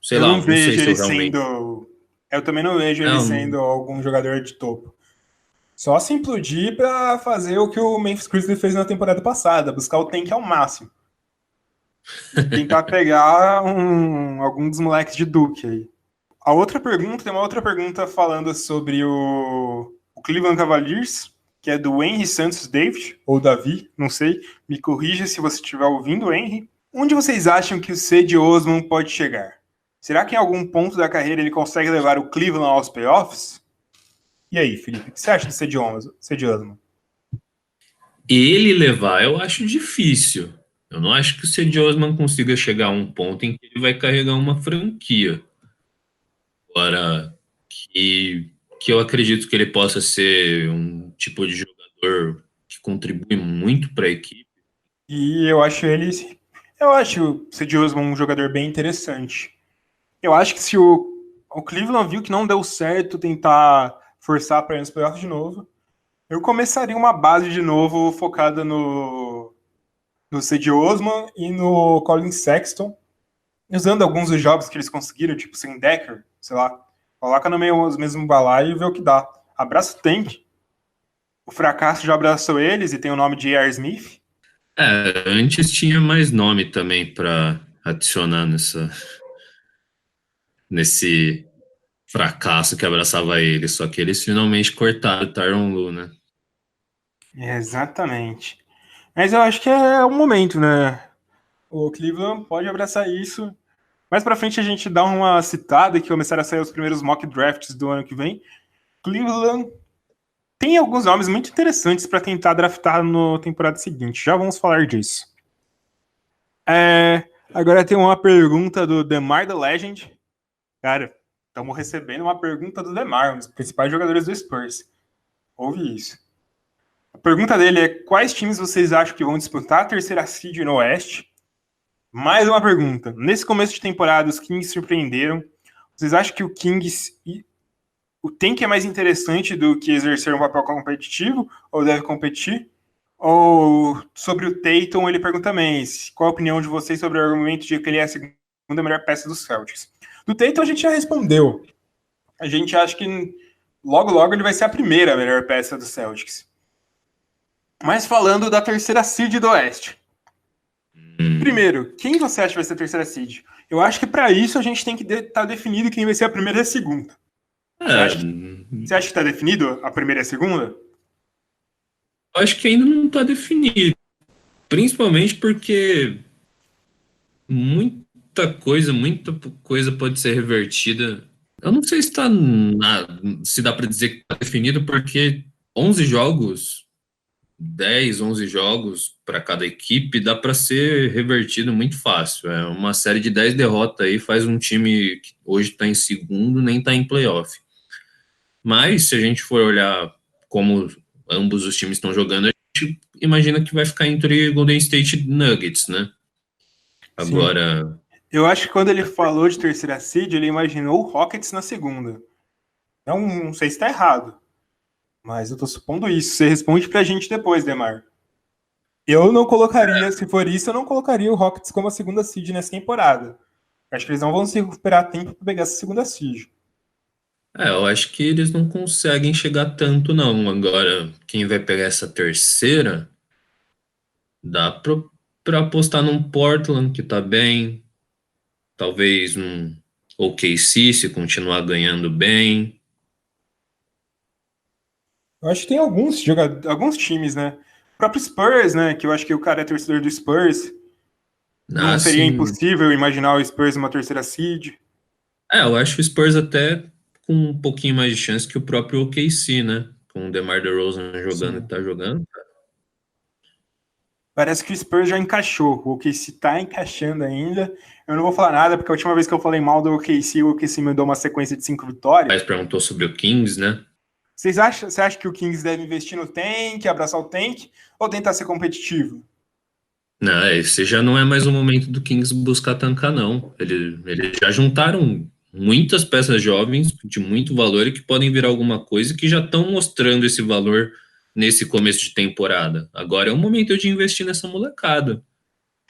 sei Eu lá, não não sei vejo se eu ele realmente... sendo... Eu também não vejo ele Não, sendo algum jogador de topo. Só se implodir para fazer o que o Memphis Grizzlies fez na temporada passada, buscar o tank ao máximo. Tentar pegar algum dos moleques de Duke aí. Tem uma outra pergunta falando sobre o Cleveland Cavaliers, que é do Henry Santos David, ou Davi, não sei. Me corrija se você estiver ouvindo, Henry. Onde vocês acham que o Cedi Osman pode chegar? Será que em algum ponto da carreira ele consegue levar o Cleveland aos playoffs? E aí, Felipe, o que você acha do Cedi Osman? ele levar eu acho difícil. Eu não acho que o Cedi Osman consiga chegar a um ponto em que ele vai carregar uma franquia. Agora, que eu acredito que ele possa ser um tipo de jogador que contribui muito para a equipe. E eu acho o Cedi Osman um jogador bem interessante. Eu acho que se o Cleveland viu que não deu certo tentar forçar para ir nos playoffs de novo, eu começaria uma base de novo focada no Cedi Osman e no Colin Sexton, usando alguns dos jogos que eles conseguiram, tipo sem Decker, sei lá, coloca no mesmo balaio e vê o que dá. Abraça o Tank. O fracasso já abraçou eles e tem o nome de J.R. Smith. Antes tinha mais nome também para adicionar nesse fracasso que abraçava ele, só que eles finalmente cortaram o Tyronn Lue, né? Exatamente. Mas eu acho que é o momento, né? O Cleveland pode abraçar isso. Mais pra frente a gente dá uma citada que começaram a sair os primeiros mock drafts do ano que vem. Cleveland tem alguns nomes muito interessantes para tentar draftar na temporada seguinte. Já vamos falar disso. Agora tem uma pergunta do DeMar The Legend. Cara, estamos recebendo uma pergunta do DeMar, um dos principais jogadores do Spurs. Ouve isso. A pergunta dele é: quais times vocês acham que vão disputar a terceira seed no Oeste? Mais uma pergunta. Nesse começo de temporada, os Kings surpreenderam. Vocês acham que o Kings, o tank é mais interessante do que exercer um papel competitivo? Ou deve competir? Ou sobre o Tatum, ele pergunta também: qual a opinião de vocês sobre o argumento de que ele é a segunda melhor peça dos Celtics? Do Tatum a gente já respondeu. A gente acha que logo ele vai ser a primeira melhor peça dos Celtics. Mas falando da terceira seed do Oeste. Primeiro, quem você acha que vai ser a terceira seed? Eu acho que para isso a gente tem que estar definido quem vai ser a primeira e a segunda. Você acha que está definido a primeira e a segunda? Acho que ainda não está definido. Principalmente porque muita coisa pode ser revertida. Eu não sei se dá para dizer que está definido, porque 11 jogos, 10, 11 jogos para cada equipe, dá para ser revertido muito fácil. É uma série de 10 derrotas aí, faz um time que hoje está em segundo, nem está em playoff. Mas, se a gente for olhar como ambos os times estão jogando, a gente imagina que vai ficar entre Golden State e Nuggets, né? Agora... Sim. Eu acho que quando ele falou de terceira seed, ele imaginou o Rockets na segunda. Não sei se está errado, mas eu tô supondo isso. Você responde pra gente depois, Demar. Eu não colocaria, se for isso, eu não colocaria o Rockets como a segunda seed nessa temporada. Acho que eles não vão se recuperar tempo para pegar essa segunda seed. eu acho que eles não conseguem chegar tanto, não. Agora, quem vai pegar essa terceira, dá pra apostar num Portland, que tá bem. Talvez num OKC, se continuar ganhando bem. Eu acho que tem alguns times, né? O próprio Spurs, né? Que eu acho que o cara é torcedor do Spurs. Não seria Assim, impossível imaginar o Spurs uma terceira seed. eu acho o Spurs até com um pouquinho mais de chance que o próprio OKC, né? Com o DeMar DeRozan jogando que tá jogando. Parece que o Spurs já encaixou. O OKC tá encaixando ainda. Eu não vou falar nada, porque a última vez que eu falei mal do OKC, o OKC me deu uma sequência de 5 vitórias. Mas perguntou sobre o Kings, né? Você acha que o Kings deve investir no tank, abraçar o tank, ou tentar ser competitivo? Não, esse já não é mais o momento do Kings buscar tancar, não. Eles já juntaram muitas peças jovens de muito valor e que podem virar alguma coisa e que já estão mostrando esse valor nesse começo de temporada. Agora é o momento de investir nessa molecada.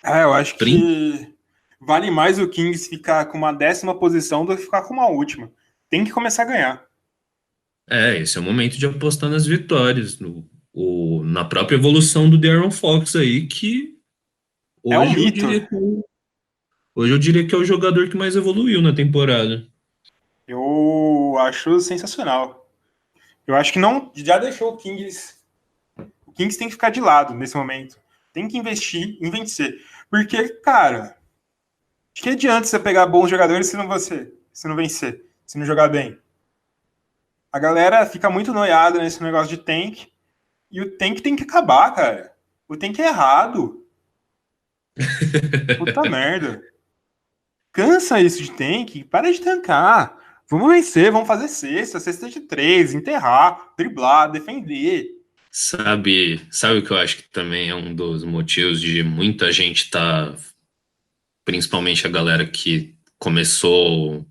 Eu acho que vale mais o Kings ficar com uma 10ª posição do que ficar com uma última. Tem que começar a ganhar. Esse é o momento de apostar nas vitórias, na própria evolução do De'Aaron Fox aí, que É um hoje mito. hoje eu diria que é o jogador que mais evoluiu na temporada. Eu acho sensacional. Eu acho que não já deixou o Kings. O Kings tem que ficar de lado nesse momento. Tem que investir em vencer. Porque, cara, de que adianta você pegar bons jogadores se não vencer, se não jogar bem? A galera fica muito noiada nesse negócio de tank. E o tank tem que acabar, cara. O tank é errado. Puta merda. Cansa isso de tank. Para de tancar. Vamos vencer, vamos fazer cesta de 3, enterrar, driblar, defender. Sabe o que eu acho que também é um dos motivos de muita gente principalmente a galera que começou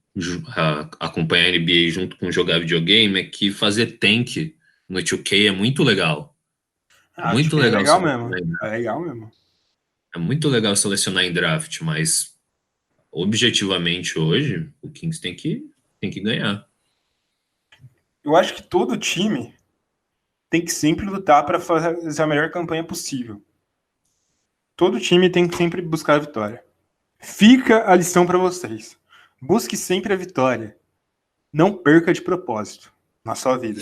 a acompanhar a NBA junto com jogar videogame, é que fazer tank no 2K é muito legal. Muito É legal legal mesmo. É legal mesmo. É muito legal selecionar em draft, mas objetivamente hoje o Kings tem que ganhar. Eu acho que todo time tem que sempre lutar para fazer a melhor campanha possível. Todo time tem que sempre buscar a vitória. Fica a lição para vocês. Busque sempre a vitória. Não perca de propósito na sua vida.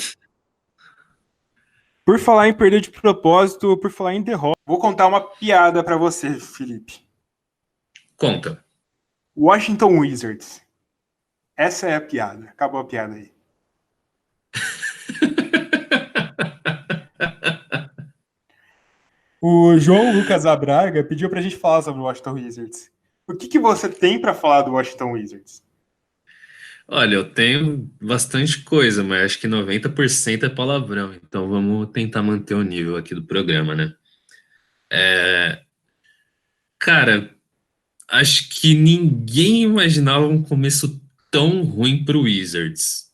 Por falar em perder de propósito, por falar em derrota, vou contar uma piada para você, Felipe. Conta. Washington Wizards. Essa é a piada. Acabou a piada aí. O João Lucas Abraga pediu pra gente falar sobre o Washington Wizards. O que você tem para falar do Washington Wizards? Olha, eu tenho bastante coisa, mas acho que 90% é palavrão, então vamos tentar manter o nível aqui do programa, né? Cara, acho que ninguém imaginava um começo tão ruim pro Wizards.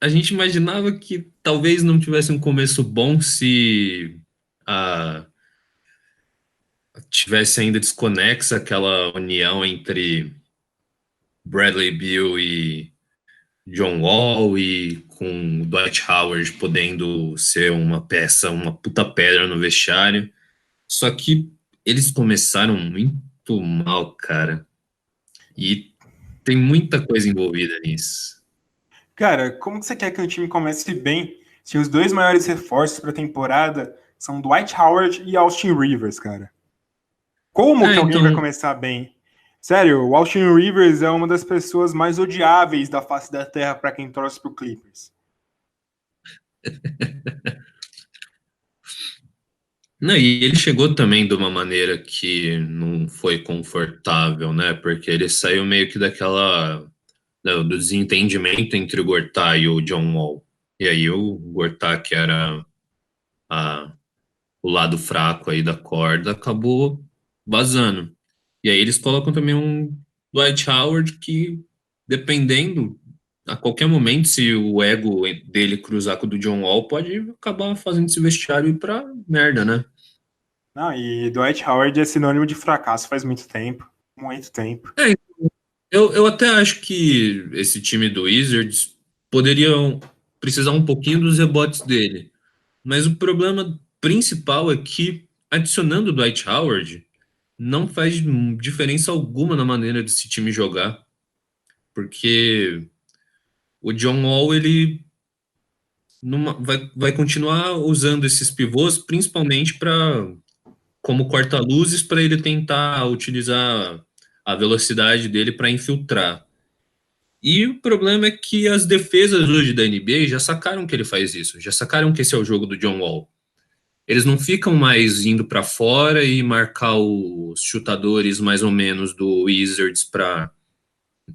A gente imaginava que talvez não tivesse um começo bom se a, tivesse ainda desconexa aquela união entre Bradley Beal e John Wall e com o Dwight Howard podendo ser uma peça, uma puta pedra no vestiário. Só que eles começaram muito mal, cara. E tem muita coisa envolvida nisso. Cara, como que você quer que um time comece bem se os dois maiores reforços para a temporada são Dwight Howard e Austin Rivers, cara? Como que alguém vai Então, começar bem? Sério, o Austin Rivers é uma das pessoas mais odiáveis da face da Terra para quem torce pro Clippers. não, e ele chegou também de uma maneira que não foi confortável, né? Porque ele saiu meio que do desentendimento entre o Gortat e o John Wall. E aí o Gortat, que era a, o lado fraco aí da corda, acabou vazando. E aí eles colocam também um Dwight Howard que, dependendo, a qualquer momento, se o ego dele cruzar com o do John Wall, pode acabar fazendo esse vestiário ir pra merda, né? Não, e Dwight Howard é sinônimo de fracasso faz muito tempo. Muito tempo. É, eu até acho que esse time do Wizards poderia precisar um pouquinho dos rebotes dele. Mas o problema principal é que, adicionando o Dwight Howard, não faz diferença alguma na maneira desse time jogar. Porque o John Wall, ele vai continuar usando esses pivôs, principalmente como corta-luzes, para ele tentar utilizar a velocidade dele para infiltrar. E o problema é que as defesas hoje da NBA já sacaram que ele faz isso, já sacaram que esse é o jogo do John Wall. Eles não ficam mais indo para fora e marcar os chutadores mais ou menos do Wizards para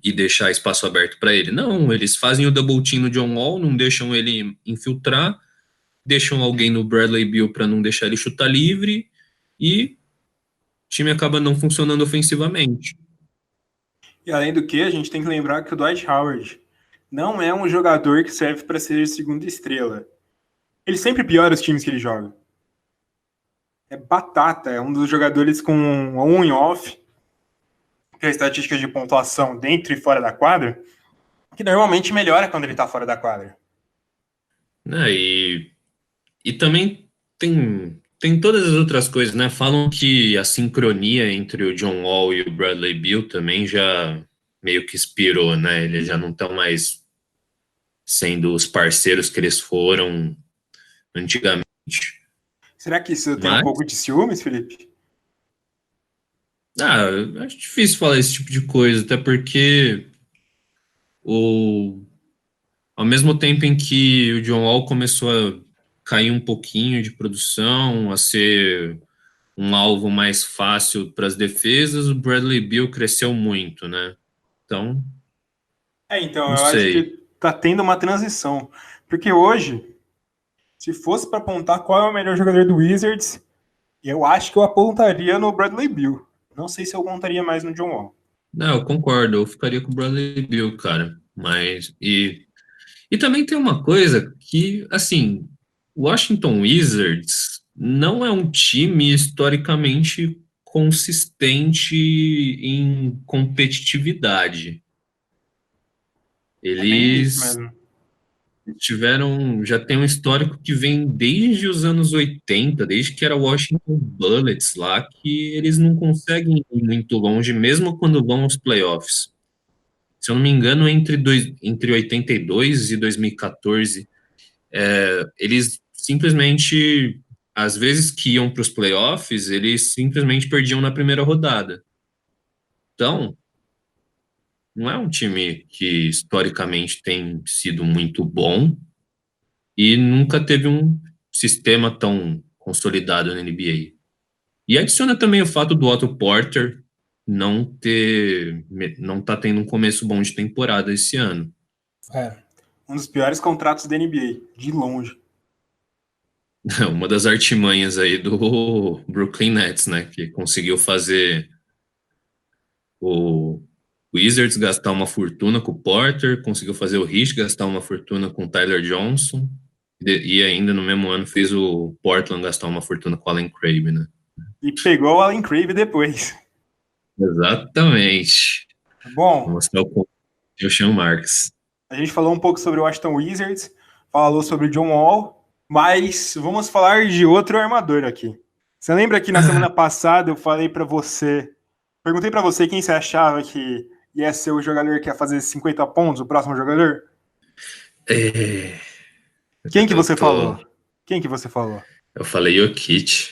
e deixar espaço aberto para ele. Não, eles fazem o double team no John Wall, não deixam ele infiltrar, deixam alguém no Bradley Beal para não deixar ele chutar livre e o time acaba não funcionando ofensivamente. E além do que, a gente tem que lembrar que o Dwight Howard não é um jogador que serve para ser segunda estrela. Ele sempre piora os times que ele joga. É batata, é um dos jogadores com on e off, que é a estatística de pontuação dentro e fora da quadra, que normalmente melhora quando ele tá fora da quadra. Né? E também tem todas as outras coisas, né? Falam que a sincronia entre o John Wall e o Bradley Beal também já meio que expirou, né? Eles já não estão mais sendo os parceiros que eles foram antigamente. Será que isso tem um Mas, pouco de ciúmes, Felipe? eu acho difícil falar esse tipo de coisa, até porque o, ao mesmo tempo em que o John Wall começou a cair um pouquinho de produção, a ser um alvo mais fácil para as defesas, o Bradley Beal cresceu muito, né? Então, Então, não eu acho sei. que tá tendo uma transição. Porque hoje, se fosse para apontar qual é o melhor jogador do Wizards, eu acho que eu apontaria no Bradley Beal. Não sei se eu apontaria mais no John Wall. Não, eu concordo, eu ficaria com o Bradley Beal, cara. Mas, e também tem uma coisa que, assim, o Washington Wizards não é um time historicamente consistente em competitividade. É bem isso Eles mesmo. já tem um histórico que vem desde os anos 80, desde que era Washington Bullets lá, que eles não conseguem ir muito longe, mesmo quando vão aos playoffs. Se eu não me engano, entre 82 e 2014, eles simplesmente, às vezes que iam para os playoffs, eles simplesmente perdiam na primeira rodada. Então, não é um time que historicamente tem sido muito bom, e nunca teve um sistema tão consolidado na NBA. E adiciona também o fato do Otto Porter não tá tendo um começo bom de temporada esse ano. É, um dos piores contratos da NBA, de longe. Uma das artimanhas aí do Brooklyn Nets, né? Que conseguiu fazer o Wizards gastar uma fortuna com o Porter, conseguiu fazer o Heat gastar uma fortuna com o Tyler Johnson, e ainda no mesmo ano fez o Portland gastar uma fortuna com o Allen Crabbe, né? E pegou o Allen Crabbe depois. Exatamente. Vou Bom, mostrar o Sean Marks. a gente falou um pouco sobre o Washington Wizards, falou sobre o John Wall, mas vamos falar de outro armador aqui. Você lembra que na semana passada eu falei para você, perguntei para você quem você achava que ia ser o jogador que ia fazer 50 pontos, o próximo jogador? É, Quem que eu você tô. falou? Quem que você falou? Eu falei Jokic.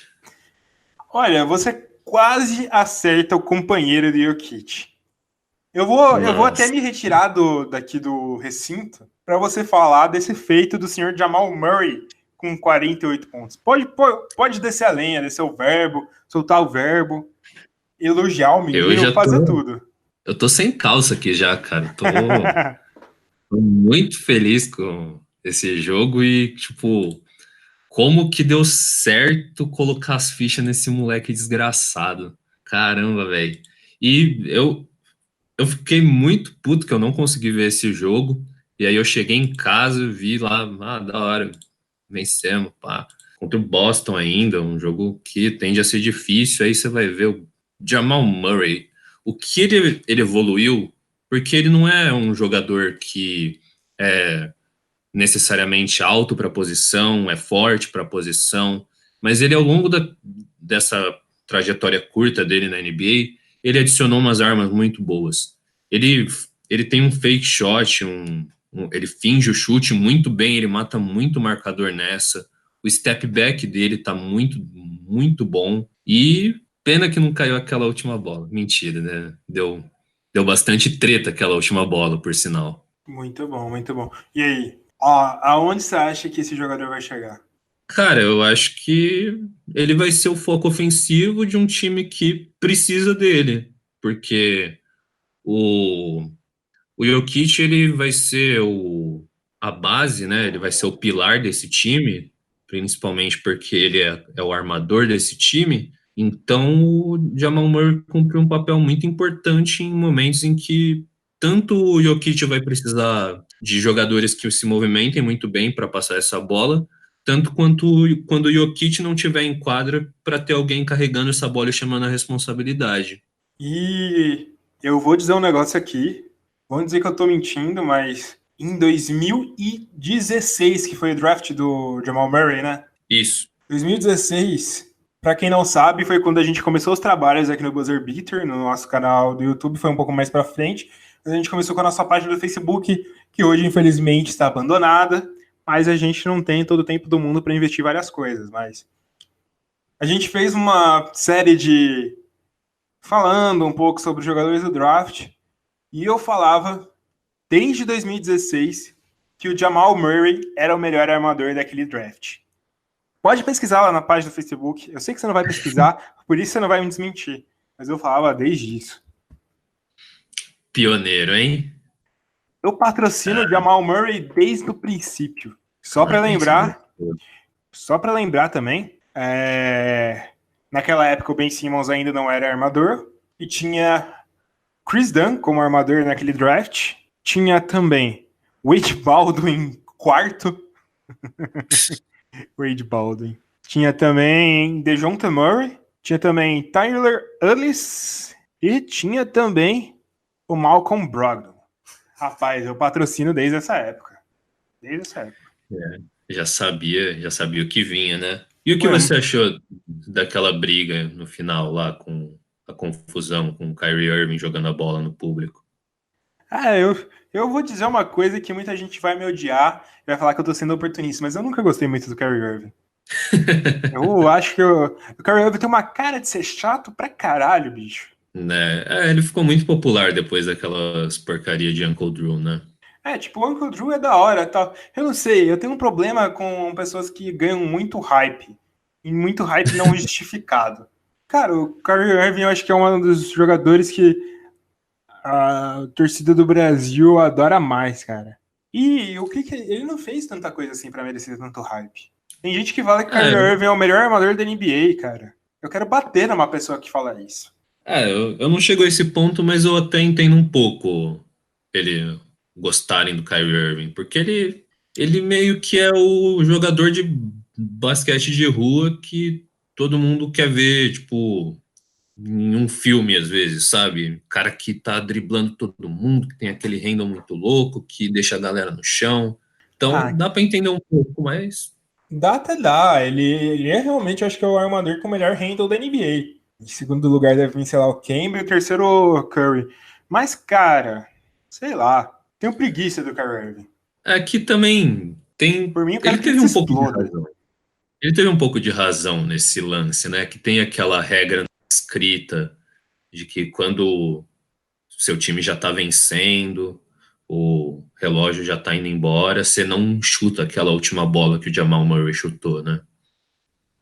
Olha, você quase acerta o companheiro de Jokic. Eu vou até Nossa. me retirar daqui do recinto para você falar desse feito do senhor Jamal Murray com 48 pontos. Pode descer a lenha, descer o verbo, soltar o verbo, elogiar o Eu menino, já fazer tô. tudo. Eu tô sem calça aqui já, cara. Tô muito feliz com esse jogo e, tipo, como que deu certo colocar as fichas nesse moleque desgraçado. Caramba, velho. E eu fiquei muito puto que eu não consegui ver esse jogo. E aí eu cheguei em casa, vi lá, da hora, vencemos, pá. Contra o Boston ainda, um jogo que tende a ser difícil. Aí você vai ver o Jamal Murray, o que ele evoluiu, porque ele não é um jogador que é necessariamente alto para a posição, é forte para a posição, mas ele ao longo dessa trajetória curta dele na NBA, ele adicionou umas armas muito boas. Ele, ele tem um fake shot, ele finge o chute muito bem, ele mata muito marcador nessa. O step back dele tá muito, muito bom. E pena que não caiu aquela última bola. Mentira, né? Deu bastante treta aquela última bola, por sinal. Muito bom, muito bom. E aí, ó, aonde você acha que esse jogador vai chegar? Cara, eu acho que ele vai ser o foco ofensivo de um time que precisa dele, porque o, o Jokic ele vai ser a base, né? Ele vai ser o pilar desse time, principalmente porque ele é o armador desse time. Então, o Jamal Murray cumpre um papel muito importante em momentos em que tanto o Jokic vai precisar de jogadores que se movimentem muito bem para passar essa bola, tanto quanto quando o Jokic não tiver em quadra para ter alguém carregando essa bola e chamando a responsabilidade. E eu vou dizer um negócio aqui. Vão dizer que eu tô mentindo, mas em 2016, que foi o draft do Jamal Murray, né? Isso. 2016, para quem não sabe, foi quando a gente começou os trabalhos aqui no Buzzer Beater, no nosso canal do YouTube, foi um pouco mais para frente. A gente começou com a nossa página do Facebook, que hoje infelizmente está abandonada, mas a gente não tem todo o tempo do mundo para investir em várias coisas, mas a gente fez uma série de falando um pouco sobre os jogadores do draft, e eu falava desde 2016 que o Jamal Murray era o melhor armador daquele draft. Pode pesquisar lá na página do Facebook. Eu sei que você não vai pesquisar, por isso você não vai me desmentir. Mas eu falava desde isso. Pioneiro, hein? Eu patrocino o Jamal Murray desde o princípio. Só para Parabéns, viu? lembrar, só para lembrar também, naquela época o Ben Simmons ainda não era armador e tinha Chris Dunn como armador naquele draft. Tinha também Wade Baldwin quarto. Wade Baldwin. Tinha também DeJounte Murray. Tinha também Tyler Ulis. E tinha também o Malcolm Brogdon. Rapaz, eu patrocino desde essa época. Desde essa época. Já sabia o que vinha, né? E o que Ué, você achou daquela briga no final lá com a confusão com o Kyrie Irving jogando a bola no público? eu vou dizer uma coisa que muita gente vai me odiar e vai falar que eu tô sendo oportunista, mas eu nunca gostei muito do Kyrie Irving. Eu acho que o Kyrie Irving tem uma cara de ser chato pra caralho, bicho. Né? Ele ficou muito popular depois daquelas porcaria de Uncle Drew, né? Tipo, o Uncle Drew é da hora, tal. Eu não sei, eu tenho um problema com pessoas que ganham muito hype. E muito hype não justificado. Cara, o Kyrie Irving eu acho que é um dos jogadores que a torcida do Brasil adora mais, cara. E o que ele não fez tanta coisa assim pra merecer tanto hype. Tem gente que fala que o Kyrie É, Irving é o melhor armador da NBA, cara. Eu quero bater numa pessoa que fala isso. eu não chego a esse ponto, mas eu até entendo um pouco ele gostarem do Kyrie Irving, porque ele meio que é o jogador de basquete de rua que todo mundo quer ver, tipo, em um filme às vezes, sabe? Cara que tá driblando todo mundo, que tem aquele handle muito louco, que deixa a galera no chão. Então, Ah, dá pra entender um pouco, mas dá até dá. Ele é realmente, eu acho que é o armador com o melhor handle da NBA. Em segundo lugar deve vir, sei lá, o Kemba e o terceiro o Curry. Mas, cara, sei lá. Tenho preguiça do Kyrie Irving. aqui também tem. Por mim, eu quero Ele que ele teve se um pouco de exploda. razão. Ele teve um pouco de razão nesse lance, né? Que tem aquela regra escrita de que quando seu time já tá vencendo, o relógio já tá indo embora, você não chuta aquela última bola que o Jamal Murray chutou, né?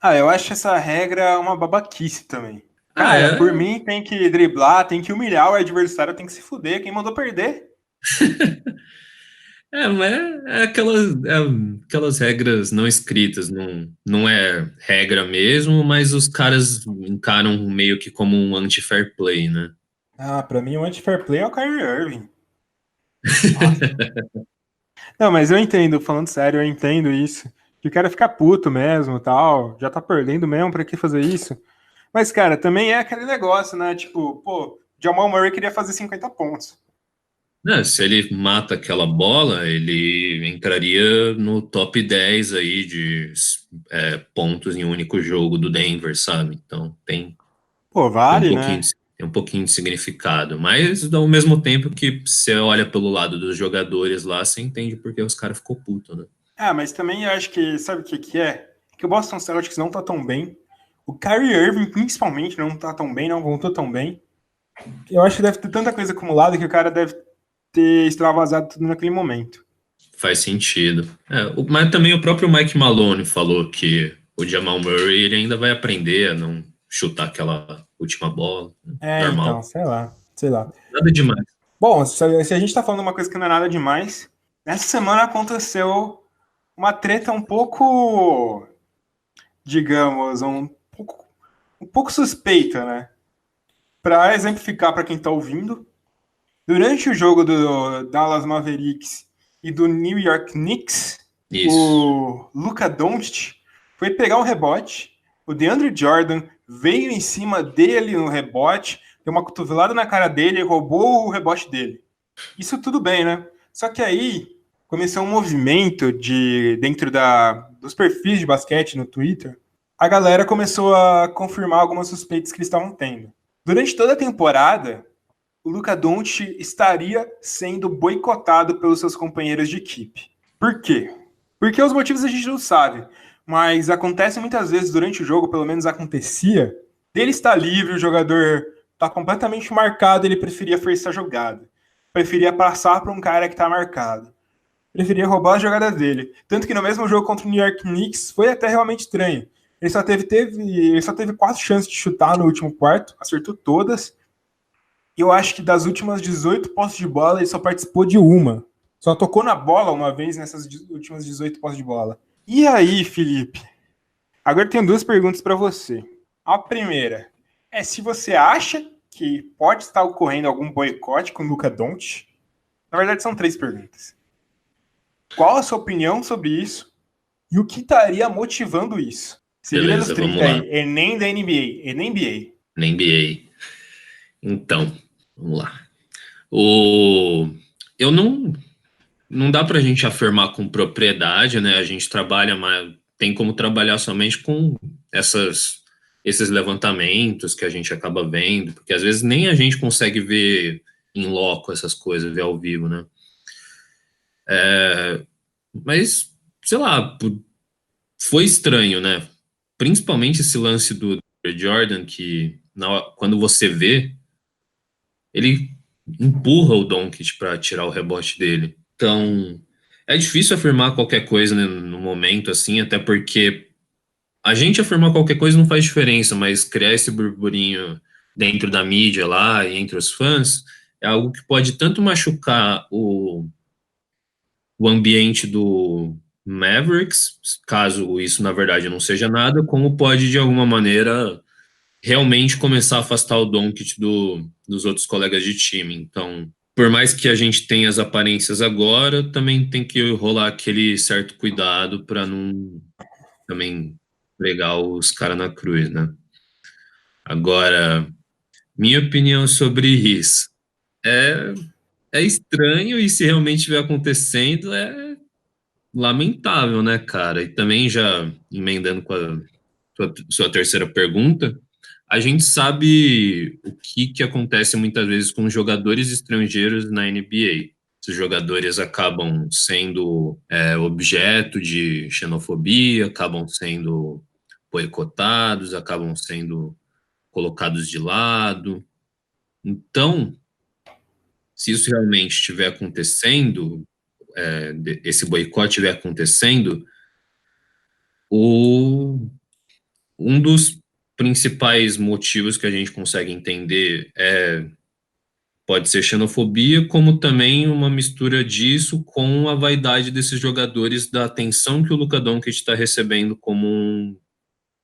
Ah, eu acho essa regra uma babaquice também. Ah, Cara, por é. mim tem que driblar, tem que humilhar o adversário, tem que se fuder. Quem mandou perder? Mas aquelas regras não escritas, não é regra mesmo, mas os caras encaram meio que como um anti-fair play, né? Ah, pra mim o anti-fair play é o Kyrie Irving. Nossa. Não, mas eu entendo, falando sério, eu entendo isso. Que o cara fica puto mesmo, tal, já tá perdendo mesmo, pra que fazer isso? Mas, cara, também é aquele negócio, né? Tipo, pô, Jamal Murray queria fazer 50 pontos. Né, se ele mata aquela bola, ele entraria no top 10 aí de pontos em um único jogo do Denver, sabe? Então Pô, tem um vale, pouquinho né? tem um pouquinho de significado. Mas ao mesmo tempo que você olha pelo lado dos jogadores lá, você entende porque os caras ficou puto, né? Ah, mas também eu acho que, sabe o que que é? Que o Boston Celtics não tá tão bem. O Kyrie Irving, principalmente, não tá tão bem, não voltou tão bem. Eu acho que deve ter tanta coisa acumulada que o cara deve ter extravasado tudo naquele momento. Faz sentido. Mas também o próprio Mike Malone falou que o Jamal Murray ele ainda vai aprender a não chutar aquela última bola. É, então, Normal. sei lá, sei lá. Nada demais. Bom, se a gente tá falando uma coisa que não é nada demais, essa semana aconteceu uma treta um pouco, digamos, um pouco suspeita, né? Para exemplificar para quem tá ouvindo, durante o jogo do Dallas Mavericks e do New York Knicks, Isso. o Luka Doncic foi pegar um rebote, o DeAndre Jordan veio em cima dele no rebote, deu uma cotovelada na cara dele e roubou o rebote dele. Isso tudo bem, né? Só que aí começou um movimento dentro dos perfis de basquete no Twitter. A galera começou a confirmar algumas suspeitas que eles estavam tendo. Durante toda a temporada, o Luka Doncic estaria sendo boicotado pelos seus companheiros de equipe. Por quê? Porque os motivos a gente não sabe, mas acontece muitas vezes durante o jogo, pelo menos acontecia, dele estar livre, o jogador está completamente marcado, ele preferia forçar a jogada. Preferia passar para um cara que está marcado. Preferia roubar as jogadas dele. Tanto que no mesmo jogo contra o New York Knicks foi até realmente estranho. Ele só teve 4 chances de chutar no último quarto, acertou todas, eu acho que das últimas 18 posses de bola, ele só participou de uma. Só tocou na bola uma vez nessas últimas 18 posses de bola. E aí, Felipe? Agora eu tenho 2 perguntas para você. A primeira é se você acha que pode estar ocorrendo algum boicote com o Luka Doncic. Na verdade, são 3 perguntas. Qual a sua opinião sobre isso? E o que estaria motivando isso? Se vira nos Beleza, vamos 30 lá. aí. Enem da NBA. Enem NBA. Na NBA. Então, vamos lá. O... Eu não dá pra gente afirmar com propriedade, né? A gente trabalha, mas tem como trabalhar somente com esses levantamentos que a gente acaba vendo, porque às vezes nem a gente consegue ver em loco essas coisas, ver ao vivo, né? Mas, sei lá, foi estranho, né? Principalmente esse lance do Jordan, que quando você vê, ele empurra o Doncic para tirar o rebote dele. Então, é difícil afirmar qualquer coisa, né, no momento, assim, até porque a gente afirmar qualquer coisa não faz diferença, mas criar esse burburinho dentro da mídia lá e entre os fãs é algo que pode tanto machucar o ambiente do Mavericks, caso isso na verdade não seja nada, como pode de alguma maneira realmente começar a afastar o Doncic dos outros colegas de time. Então, por mais que a gente tenha as aparências agora, também tem que rolar aquele certo cuidado para não também pregar os caras na cruz, né? Agora, minha opinião sobre isso é, é estranho e se realmente estiver acontecendo é lamentável, né, cara? E também já emendando com a sua terceira pergunta, a gente sabe o que acontece muitas vezes com jogadores estrangeiros na NBA. Esses jogadores acabam sendo objeto de xenofobia, acabam sendo boicotados, acabam sendo colocados de lado. Então, se isso realmente estiver acontecendo, esse boicote estiver acontecendo, o um dos principais motivos que a gente consegue entender pode ser xenofobia, como também uma mistura disso com a vaidade desses jogadores, da atenção que o Luka Doncic está recebendo como um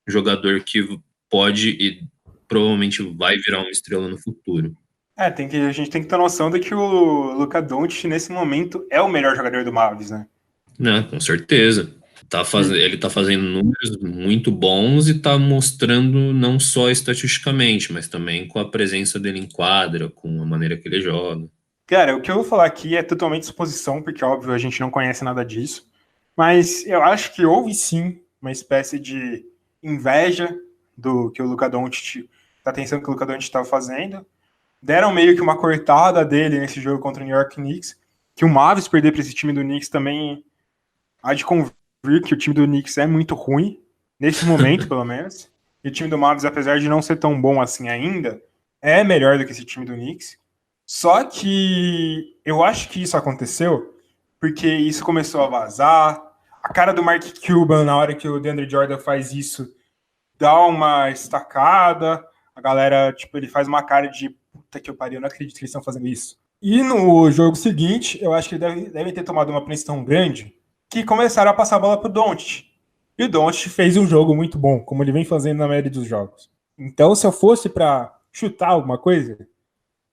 jogador que pode e provavelmente vai virar uma estrela no futuro. A gente tem que ter noção de que o Luka Doncic, nesse momento, é o melhor jogador do Mavericks, né? Né, com certeza. Ele tá fazendo números muito bons e tá mostrando não só estatisticamente, mas também com a presença dele em quadra, com a maneira que ele joga. Cara, o que eu vou falar aqui é totalmente suposição, porque, óbvio, a gente não conhece nada disso. Mas eu acho que houve, sim, uma espécie de inveja do que o Luka Doncic, da atenção que o Luka Doncic estava fazendo. Deram meio que uma cortada dele nesse jogo contra o New York Knicks, que o Mavis perder para esse time do Knicks também há de convir que o time do Knicks é muito ruim, nesse momento, pelo menos. E o time do Mavis, apesar de não ser tão bom assim ainda, é melhor do que esse time do Knicks. Só que eu acho que isso aconteceu porque isso começou a vazar. A cara do Mark Cuban, na hora que o DeAndre Jordan faz isso, dá uma estacada. A galera, tipo, ele faz uma cara de puta que eu pariu, eu não acredito que eles estão fazendo isso. E no jogo seguinte, eu acho que eles devem ter tomado uma pressão tão grande que começaram a passar a bola pro Doncic. E o Doncic fez um jogo muito bom, como ele vem fazendo na maioria dos jogos. Então, se eu fosse para chutar alguma coisa,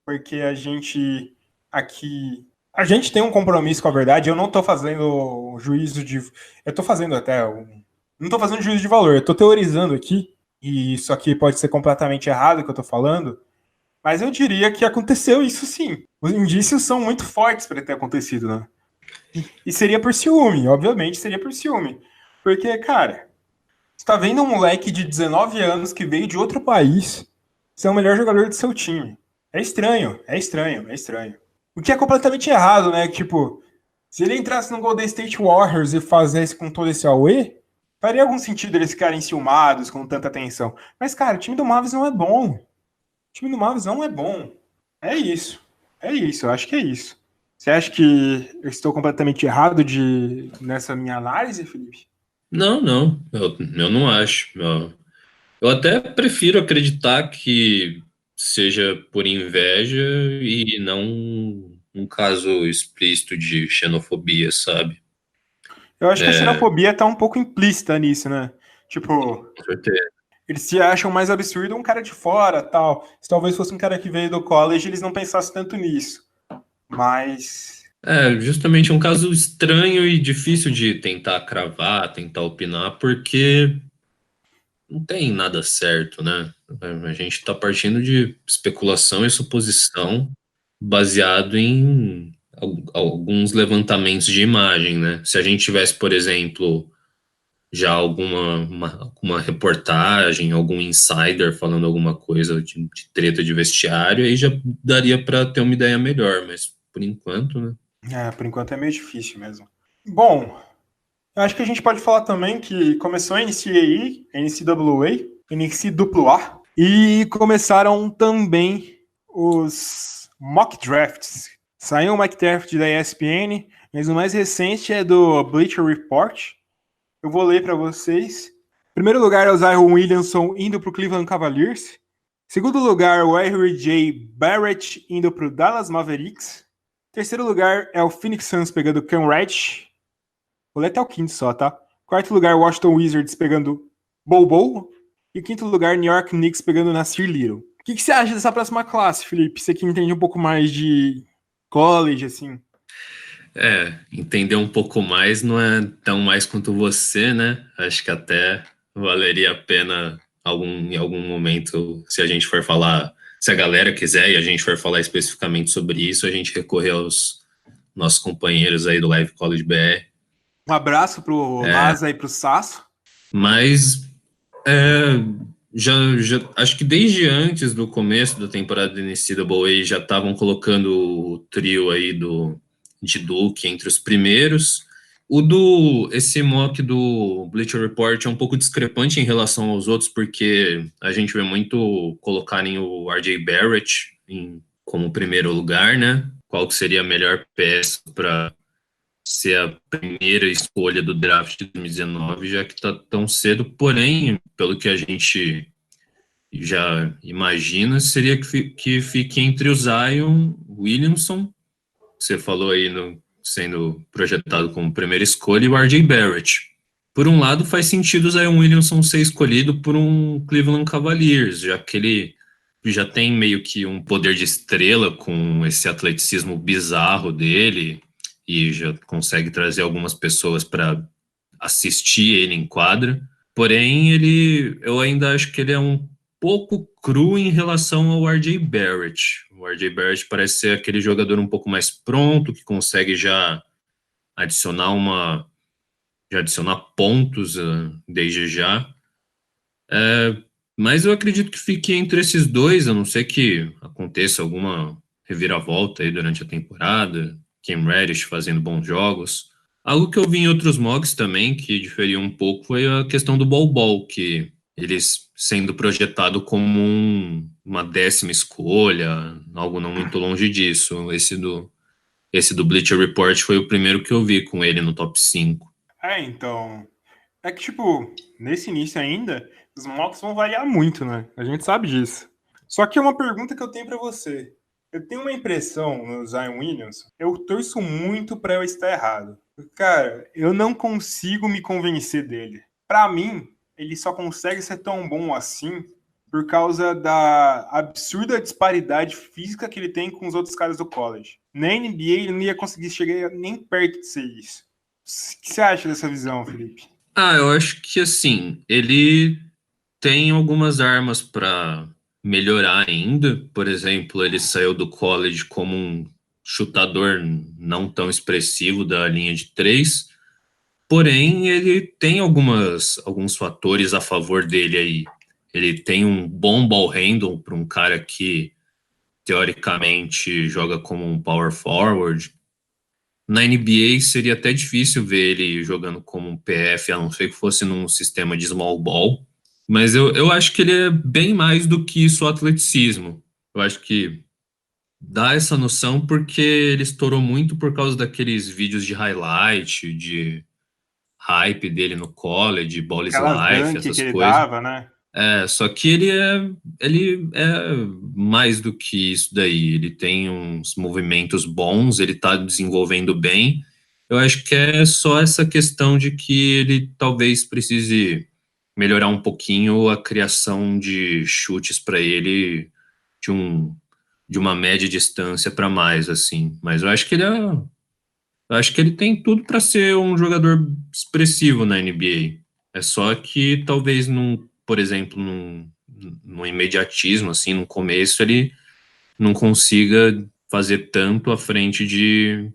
porque a gente aqui... A gente tem um compromisso com a verdade, eu não tô fazendo juízo de... Eu tô fazendo até não tô fazendo juízo de valor, eu tô teorizando aqui, e isso aqui pode ser completamente errado o que eu tô falando, mas eu diria que aconteceu isso sim. Os indícios são muito fortes para ter acontecido, né? E seria por ciúme, obviamente seria por ciúme. Porque, cara, você tá vendo um moleque de 19 anos que veio de outro país ser o melhor jogador do seu time. É estranho, é estranho, é estranho. O que é completamente errado, né? Tipo, se ele entrasse no Golden State Warriors e fizesse com todo esse auê, faria algum sentido eles ficarem ciumados com tanta atenção. Mas, cara, o time do Mavis não é bom. O time do Mavis não é bom. É isso. É isso, eu acho que é isso. Você acha que eu estou completamente errado nessa minha análise, Felipe? Não, eu não acho. Eu até prefiro acreditar que seja por inveja e não um caso explícito de xenofobia, sabe? Eu acho que a xenofobia tá um pouco implícita nisso, né? Tipo, Com certeza. eles se acham mais absurdo um cara de fora, tal. Se talvez fosse um cara que veio do college, eles não pensassem tanto nisso. Mas Justamente um caso estranho e difícil de tentar cravar, tentar opinar, porque não tem nada certo, né? A gente está partindo de especulação e suposição baseado em alguns levantamentos de imagem, né? Se a gente tivesse, por exemplo, já uma reportagem, algum insider falando alguma coisa de treta de vestiário, aí já daria para ter uma ideia melhor, mas por enquanto, né? por enquanto é meio difícil mesmo. Bom, eu acho que a gente pode falar também que começou a NCAA, NCAA, e começaram também os mock drafts. Saiu o mock draft da ESPN, mas o mais recente é do Bleacher Report. Eu vou ler para vocês. Em primeiro lugar é o Zion Williamson indo para o Cleveland Cavaliers. Em segundo lugar, o R.J. Barrett indo para o Dallas Mavericks. Terceiro lugar é o Phoenix Suns pegando o Cam Reddish. Vou ler até o quinto só, tá? Quarto lugar, Washington Wizards pegando Bobo. E quinto lugar, New York Knicks pegando Nasir Little. O que você acha dessa próxima classe, Felipe? Você que entende um pouco mais de college, assim. Entender um pouco mais não é tão mais quanto você, né? Acho que até valeria a pena em algum momento, se a gente for falar, se a galera quiser e a gente for falar especificamente sobre isso, a gente recorrer aos nossos companheiros aí do Live College BR. Um abraço pro Laza e pro Sasso. Mas já acho que desde antes do começo da temporada de NCAA já estavam colocando o trio aí de Duke entre os primeiros. Esse mock do Bleacher Report é um pouco discrepante em relação aos outros, porque a gente vê muito colocarem o RJ Barrett como primeiro lugar, né? Qual que seria a melhor peça para ser a primeira escolha do draft de 2019, já que está tão cedo. Porém, pelo que a gente já imagina, seria que fique entre o Zion Williamson, que você falou aí sendo projetado como primeira escolha, e o RJ Barrett. Por um lado, faz sentido o Zion Williamson ser escolhido por um Cleveland Cavaliers, já que ele já tem meio que um poder de estrela com esse atleticismo bizarro dele, e já consegue trazer algumas pessoas para assistir ele em quadra. Porém, eu ainda acho que ele é um pouco cru em relação ao RJ Barrett. O RJ Barrett parece ser aquele jogador um pouco mais pronto, que consegue já adicionar pontos desde já. Mas eu acredito que fique entre esses dois, a não ser que aconteça alguma reviravolta aí durante a temporada, Cam Reddish fazendo bons jogos. Algo que eu vi em outros mocks também, que diferia um pouco, foi a questão do Bol, que eles sendo projetado como uma 10ª escolha, algo não muito longe disso. Esse do Bleacher Report foi o primeiro que eu vi com ele no top 5. Então. É que, nesse início ainda, os mocks vão variar muito, né? A gente sabe disso. Só que é uma pergunta que eu tenho pra você. Eu tenho uma impressão no Zion Williams, eu torço muito pra eu estar errado. Cara, eu não consigo me convencer dele. Pra mim, ele só consegue ser tão bom assim por causa da absurda disparidade física que ele tem com os outros caras do college. Na NBA, ele não ia conseguir chegar nem perto de ser isso. O que você acha dessa visão, Felipe? Eu acho que assim, ele tem algumas armas para melhorar ainda. Por exemplo, ele saiu do college como um chutador não tão expressivo da linha de 3, porém ele tem alguns fatores a favor dele aí. Ele tem um bom ball handle para um cara que teoricamente joga como um power forward. Na NBA seria até difícil ver ele jogando como um PF, a não ser que fosse num sistema de small ball. Mas eu acho que ele é bem mais do que só atleticismo. Eu acho que dá essa noção porque ele estourou muito por causa daqueles vídeos de highlight, de hype dele no college, Ball is Aquelas Life, dunk essas que ele coisas. dava, né? Só que ele é mais do que isso daí. Ele tem uns movimentos bons, ele tá desenvolvendo bem. Eu acho que é só essa questão de que ele talvez precise melhorar um pouquinho a criação de chutes para ele de uma média distância para mais, assim. Mas eu acho que ele tem tudo para ser um jogador expressivo na NBA. É só que talvez por exemplo, num imediatismo, assim, no começo, ele não consiga fazer tanto à frente de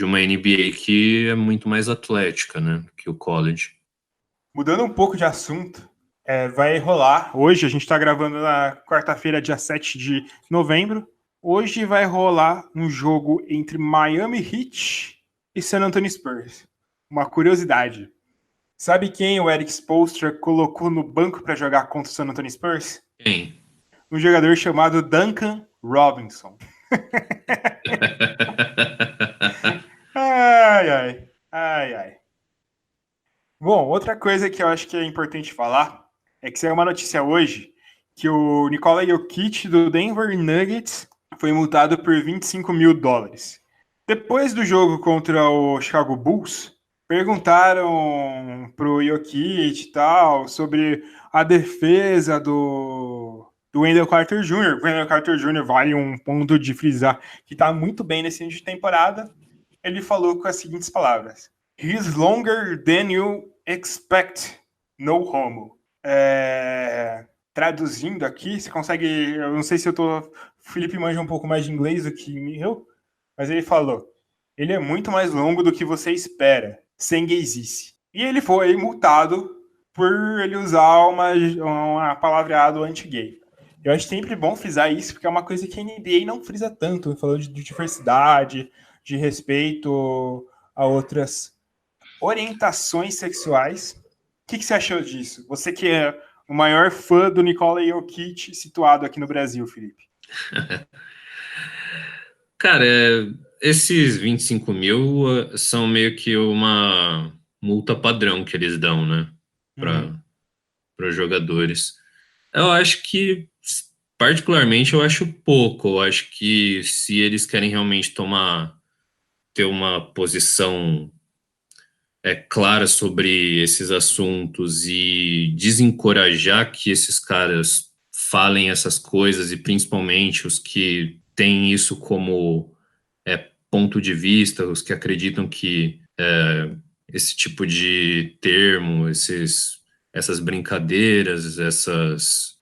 uma NBA que é muito mais atlética, né, que o college. Mudando um pouco de assunto, vai rolar. Hoje, a gente está gravando na quarta-feira, dia 7 de novembro. Hoje vai rolar um jogo entre Miami Heat e San Antonio Spurs. Uma curiosidade. Sabe quem o Eric Spoelstra colocou no banco para jogar contra o San Antonio Spurs? Quem? Um jogador chamado Duncan Robinson. Ai, ai. Ai, ai. Bom, outra coisa que eu acho que é importante falar é que saiu uma notícia hoje que o Nikola Jokic do Denver Nuggets foi multado por $25 mil. Depois do jogo contra o Chicago Bulls, perguntaram pro Jokic e tal sobre a defesa do Wendell Carter Jr. O Wendell Carter Jr. vale um ponto de frisar que está muito bem nesse início de temporada. Ele falou com as seguintes palavras: "He's longer than you expect, no homo." Traduzindo aqui, você consegue... Eu não sei se eu tô... O Felipe manja um pouco mais de inglês do que eu, mas ele falou: ele é muito mais longo do que você espera, sem gaysice. E ele foi multado por ele usar uma palavreado anti-gay. Eu acho sempre bom frisar isso, porque é uma coisa que a NBA não frisa tanto, falando de diversidade, de respeito a outras orientações sexuais. O que você achou disso? Você que é o maior fã do Nikola Jokic situado aqui no Brasil, Felipe. Cara, esses 25 mil são meio que uma multa padrão que eles dão, né? Para os jogadores. Eu acho que, particularmente, eu acho pouco. Eu acho que se eles querem realmente ter uma posição clara sobre esses assuntos e desencorajar que esses caras falem essas coisas, e principalmente os que têm isso como ponto de vista, os que acreditam que esse tipo de termo, essas brincadeiras,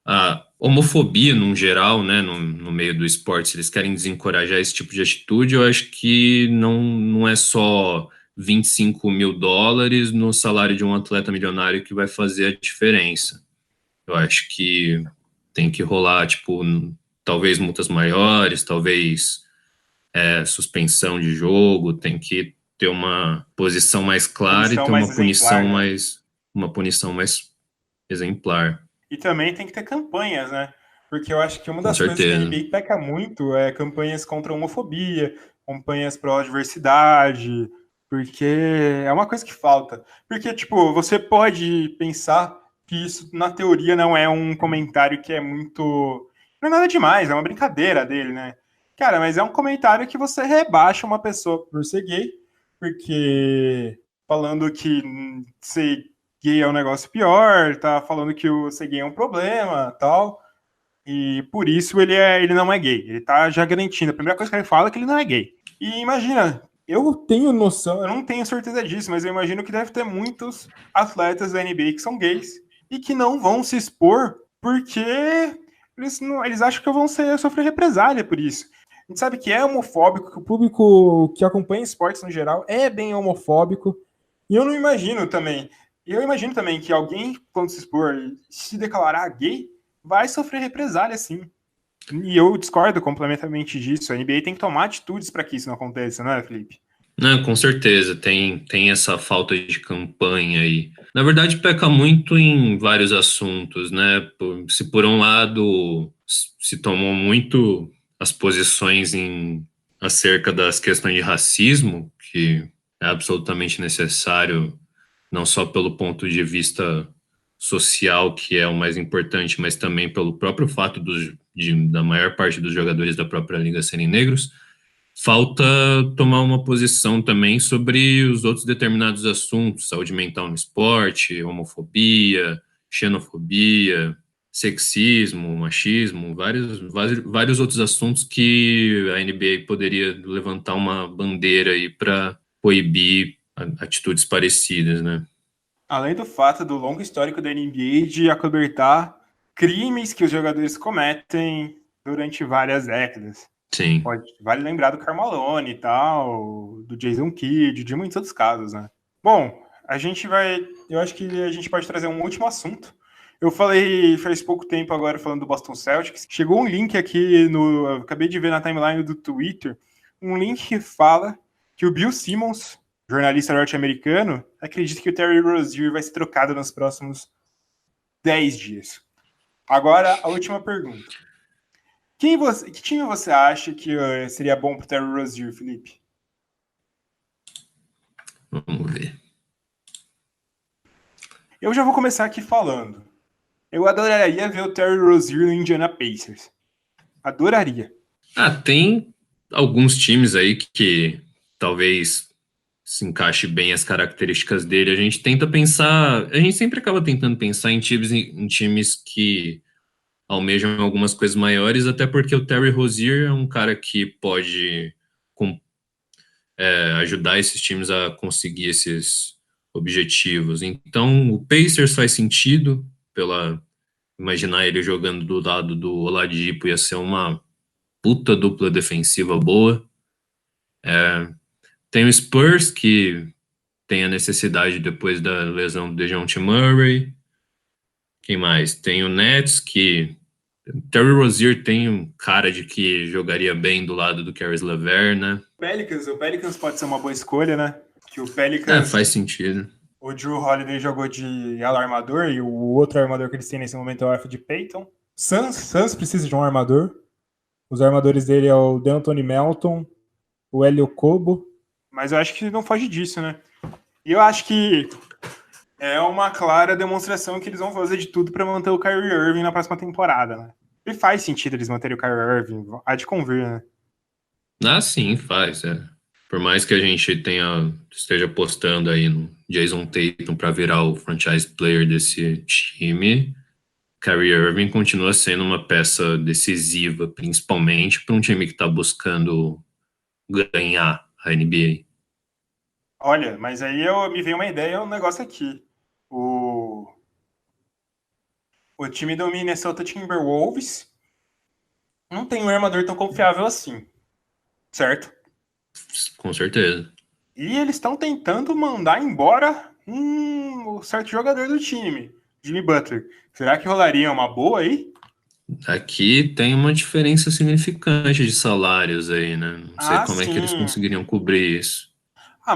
a homofobia no geral, né, no meio do esporte, se eles querem desencorajar esse tipo de atitude, eu acho que não é só $25 mil no salário de um atleta milionário que vai fazer a diferença. Eu acho que tem que rolar, tipo, talvez multas maiores, talvez suspensão de jogo, tem que ter uma posição mais clara e ter uma punição mais exemplar. E também tem que ter campanhas, né? Porque eu acho que uma das coisas que a NBA peca muito é campanhas contra a homofobia, campanhas pró-diversidade, porque é uma coisa que falta. Porque, tipo, você pode pensar que isso, na teoria, não é um comentário que é muito... Não é nada demais, é uma brincadeira dele, né? Cara, mas é um comentário que você rebaixa uma pessoa por ser gay, porque falando que ser gay é um negócio pior, tá falando que o ser gay é um problema, tal, e por isso ele não é gay. Ele tá já garantindo. A primeira coisa que ele fala é que ele não é gay. E imagina, eu tenho noção, eu não tenho certeza disso, mas eu imagino que deve ter muitos atletas da NBA que são gays e que não vão se expor porque eles acham que vão sofrer represália por isso. A gente sabe que é homofóbico, que o público que acompanha esportes no geral é bem homofóbico. E eu imagino também que alguém, quando se expor e se declarar gay, vai sofrer represália, sim. E eu discordo completamente disso. A NBA tem que tomar atitudes para que isso não aconteça, não é, Felipe? Não, com certeza, tem essa falta de campanha aí. Na verdade, peca muito em vários assuntos, né? Se por um lado se tomou muito as posições acerca das questões de racismo, que é absolutamente necessário, não só pelo ponto de vista social, que é o mais importante, mas também pelo próprio fato da maior parte dos jogadores da própria liga serem negros. Falta tomar uma posição também sobre os outros determinados assuntos: saúde mental no esporte, homofobia, xenofobia, sexismo, machismo, vários outros assuntos que a NBA poderia levantar uma bandeira aí para proibir atitudes parecidas, né? Além do fato do longo histórico da NBA de acobertar crimes que os jogadores cometem durante várias décadas. Sim. Vale lembrar do Karl Malone e tal, do Jason Kidd, de muitos outros casos, né? Bom, eu acho que a gente pode trazer um último assunto. Eu falei faz pouco tempo agora falando do Boston Celtics. Chegou um link aqui eu acabei de ver na timeline do Twitter, um link que fala que o Bill Simmons, jornalista norte-americano, acredita que o Terry Rozier vai ser trocado nos próximos 10 dias. Agora, a última pergunta. Que time você acha que seria bom para o Terry Rozier, Felipe? Vamos ver. Eu já vou começar aqui falando. Eu adoraria ver o Terry Rozier no Indiana Pacers. Adoraria. Tem alguns times aí que talvez se encaixe bem as características dele. A gente tenta pensar, a gente sempre acaba tentando pensar em times que almejam algumas coisas maiores, até porque o Terry Rozier é um cara que pode ajudar esses times a conseguir esses objetivos. Então, o Pacers faz sentido, imaginar ele jogando do lado do Oladipo ia ser uma puta dupla defensiva boa. Tem o Spurs, que tem a necessidade depois da lesão do DeJounte Murray. Quem mais? Tem o Nets, que Terry Rozier tem um cara de que jogaria bem do lado do Caris LeVert, né? O Pelicans pode ser uma boa escolha, né? Que o Pelicans... faz sentido. O Drew Holiday jogou de ala armador e o outro armador que eles têm nesse momento é o Alfred Payton. Suns precisa de um armador. Os armadores dele é o D'Anthony Melton, o Hélio Kobo. Mas eu acho que não foge disso, né? E eu acho que é uma clara demonstração que eles vão fazer de tudo para manter o Kyrie Irving na próxima temporada, né? E faz sentido eles manterem o Kyrie Irving, há de convir, né? Sim, faz, Por mais que a gente esteja apostando aí no Jason Tatum para virar o franchise player desse time, Kyrie Irving continua sendo uma peça decisiva, principalmente para um time que está buscando ganhar a NBA. Olha, mas aí me veio uma ideia, um negócio aqui. O time do Minnesota Timberwolves não tem um armador tão confiável assim, certo? Com certeza. E eles estão tentando mandar embora um certo jogador do time, Jimmy Butler. Será que rolaria uma boa aí? Aqui tem uma diferença significante de salários aí, né? Não sei como é que eles conseguiriam cobrir isso.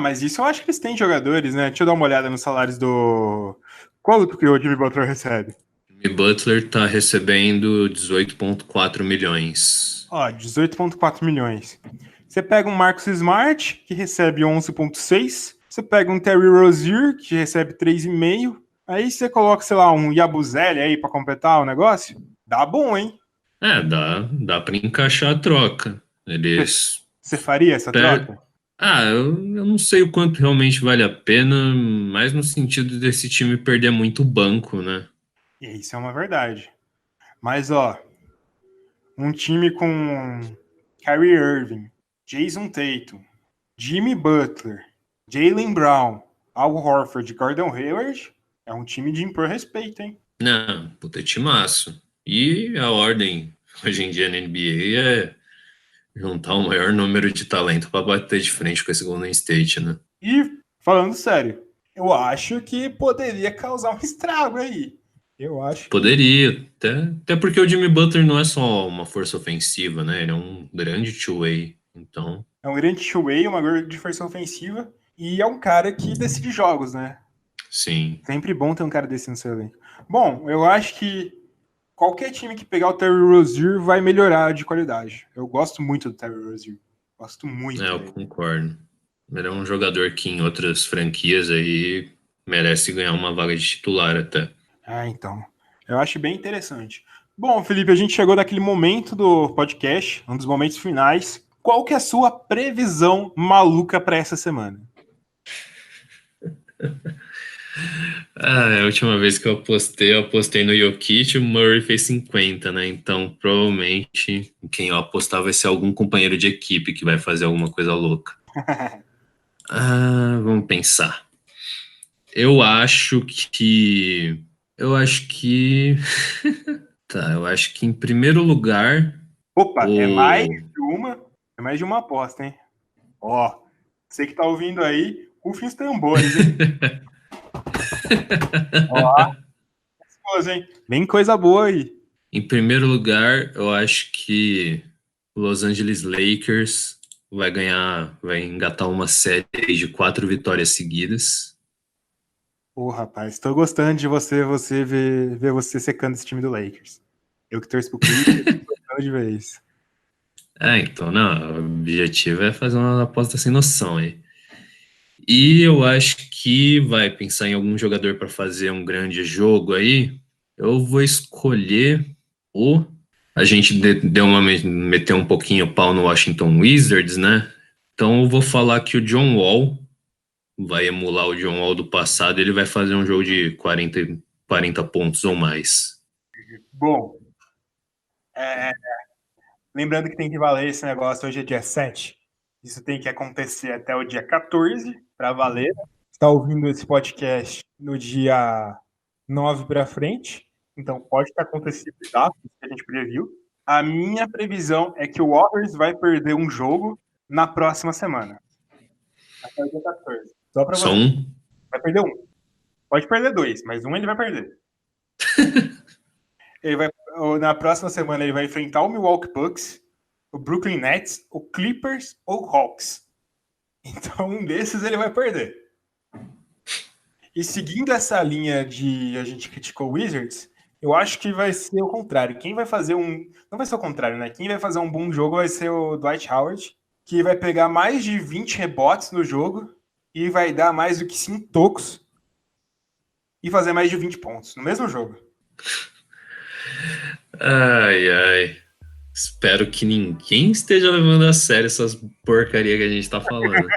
Mas isso eu acho que eles têm jogadores, né? Deixa eu dar uma olhada nos salários do... Quanto que o Jimmy Butler recebe? Jimmy Butler tá recebendo 18,4 milhões. 18,4 milhões. Você pega um Marcus Smart, que recebe 11,6. Você pega um Terry Rozier, que recebe 3,5. Aí você coloca, sei lá, um Yabusele aí pra completar o negócio. Dá bom, hein? Dá pra encaixar a troca. Você faria essa troca? Eu não sei o quanto realmente vale a pena, mas no sentido desse time perder muito banco, né? Isso é uma verdade. Mas, um time com Kyrie Irving, Jason Tatum, Jimmy Butler, Jaylen Brown, Al Horford e Gordon Hayward é um time de impor respeito, hein? Não, puta timaço. E a ordem hoje em dia na NBA é juntar o maior número de talento para bater de frente com esse Golden State, né? E, falando sério, eu acho que poderia causar um estrago aí. Eu acho. Poderia, até porque o Jimmy Butler não é só uma força ofensiva, né? Ele é um grande two-way, então... É um grande two-way, uma grande força ofensiva, e é um cara que decide jogos, né? Sim. Sempre bom ter um cara desse no seu elenco. Bom, eu acho que qualquer time que pegar o Terry Rozier vai melhorar de qualidade. Eu gosto muito do Terry Rozier. Gosto muito. Eu concordo. Ele é um jogador que em outras franquias aí merece ganhar uma vaga de titular até. Então. Eu acho bem interessante. Bom, Felipe, a gente chegou naquele momento do podcast, um dos momentos finais. Qual que é a sua previsão maluca para essa semana? A última vez que eu apostei no Jokic, o Murray fez 50, né? Então, provavelmente, quem eu apostar vai ser algum companheiro de equipe que vai fazer alguma coisa louca. Vamos pensar. Eu acho que... Tá, eu acho que em primeiro lugar... Opa, é mais de uma aposta, hein? Você que tá ouvindo aí, rufem os tambores, hein? Hein? Vem coisa boa aí. Em primeiro lugar, eu acho que o Los Angeles Lakers vai engatar uma série de 4 vitórias seguidas. Rapaz, tô gostando de você ver você secando esse time do Lakers. Eu que torço pro Clippers, tô gostando de ver isso. Então, não, o objetivo é fazer uma aposta sem noção aí. E eu acho que vai pensar em algum jogador para fazer um grande jogo aí. Eu vou escolher a gente meteu um pouquinho o pau no Washington Wizards, né? Então eu vou falar que o John Wall vai emular o John Wall do passado e ele vai fazer um jogo de 40 pontos ou mais. Bom, lembrando que tem que valer esse negócio, hoje é dia 7. Isso tem que acontecer até o dia 14 para valer. Você está ouvindo esse podcast no dia 9 para frente, então pode ter acontecido já, que a gente previu. A minha previsão é que o Warriors vai perder um jogo na próxima semana. Até o dia 14. Só para você. Um? Vai perder um. Pode perder 2, mas um ele vai perder. Na próxima semana ele vai enfrentar o Milwaukee Bucks, o Brooklyn Nets, o Clippers ou o Hawks. Então um desses ele vai perder. E seguindo essa linha de a gente criticou o Wizards, eu acho que vai ser o contrário. Quem vai fazer não vai ser o contrário, né? Quem vai fazer um bom jogo vai ser o Dwight Howard, que vai pegar mais de 20 rebotes no jogo e vai dar mais do que 5 tocos e fazer mais de 20 pontos no mesmo jogo. Ai. Espero que ninguém esteja levando a sério essas porcaria que a gente tá falando.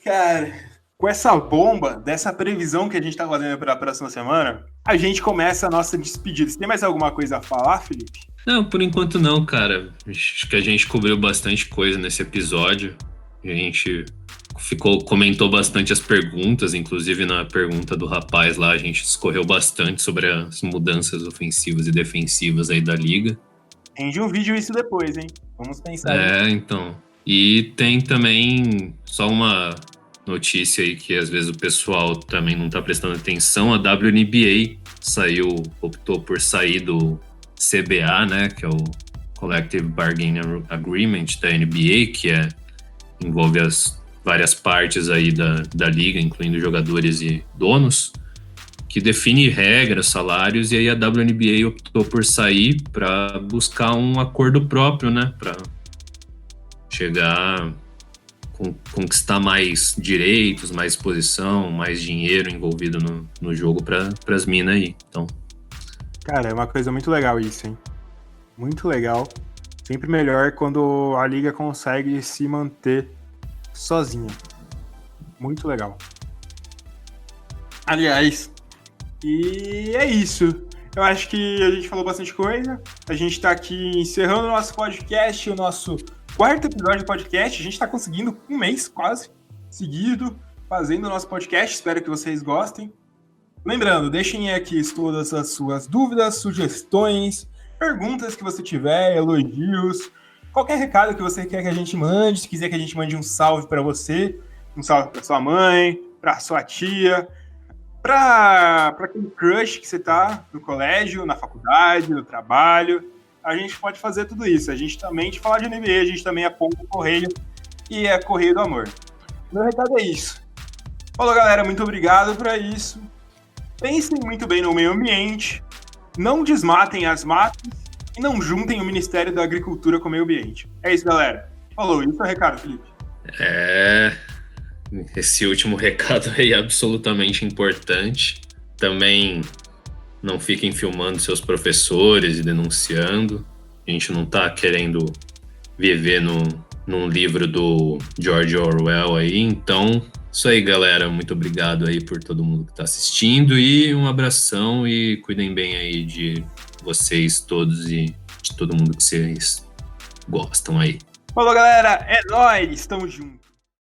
Cara, com essa bomba, dessa previsão que a gente tá fazendo para a próxima semana, a gente começa a nossa despedida. Você tem mais alguma coisa a falar, Felipe? Não, por enquanto não, cara. Acho que a gente cobriu bastante coisa nesse episódio. A gente comentou bastante as perguntas, inclusive na pergunta do rapaz lá, a gente discorreu bastante sobre as mudanças ofensivas e defensivas aí da liga. Rende um vídeo isso depois, hein? Vamos pensar. Então. E tem também só uma notícia aí que às vezes o pessoal também não tá prestando atenção. A WNBA optou por sair do CBA, né? Que é o Collective Bargaining Agreement da NBA, que envolve as várias partes aí da liga, incluindo jogadores e donos, que define regras, salários, e aí a WNBA optou por sair para buscar um acordo próprio, né, para chegar, conquistar mais direitos, mais exposição, mais dinheiro envolvido no jogo para as minas aí. Então, cara, é uma coisa muito legal isso, hein? Muito legal. Sempre melhor quando a liga consegue se manter sozinha. Muito legal. Aliás, e é isso. Eu acho que a gente falou bastante coisa. A gente tá aqui encerrando o nosso podcast, o nosso 4º episódio do podcast. A gente tá conseguindo um mês quase seguido fazendo o nosso podcast. Espero que vocês gostem. Lembrando, deixem aqui todas as suas dúvidas, sugestões, perguntas que você tiver, elogios, qualquer recado que você quer que a gente mande. Se quiser que a gente mande um salve para você, um salve para sua mãe, para sua tia, para aquele crush que você tá no colégio, na faculdade, no trabalho, a gente pode fazer tudo isso. A gente também, de falar de NBA, a gente também é ponto correio e é correio do amor. Meu recado é isso. Falou, galera, muito obrigado por isso. Pensem muito bem no meio ambiente, não desmatem as matas e não juntem o Ministério da Agricultura com o meio ambiente. É isso, galera. Falou, isso é o recado, Felipe. Esse último recado aí é absolutamente importante. Também não fiquem filmando seus professores e denunciando. A gente não tá querendo viver num livro do George Orwell aí. Então, isso aí, galera. Muito obrigado aí por todo mundo que tá assistindo e um abração e cuidem bem aí de vocês todos e de todo mundo que vocês gostam aí. Falou, galera. É nóis. Estamos juntos.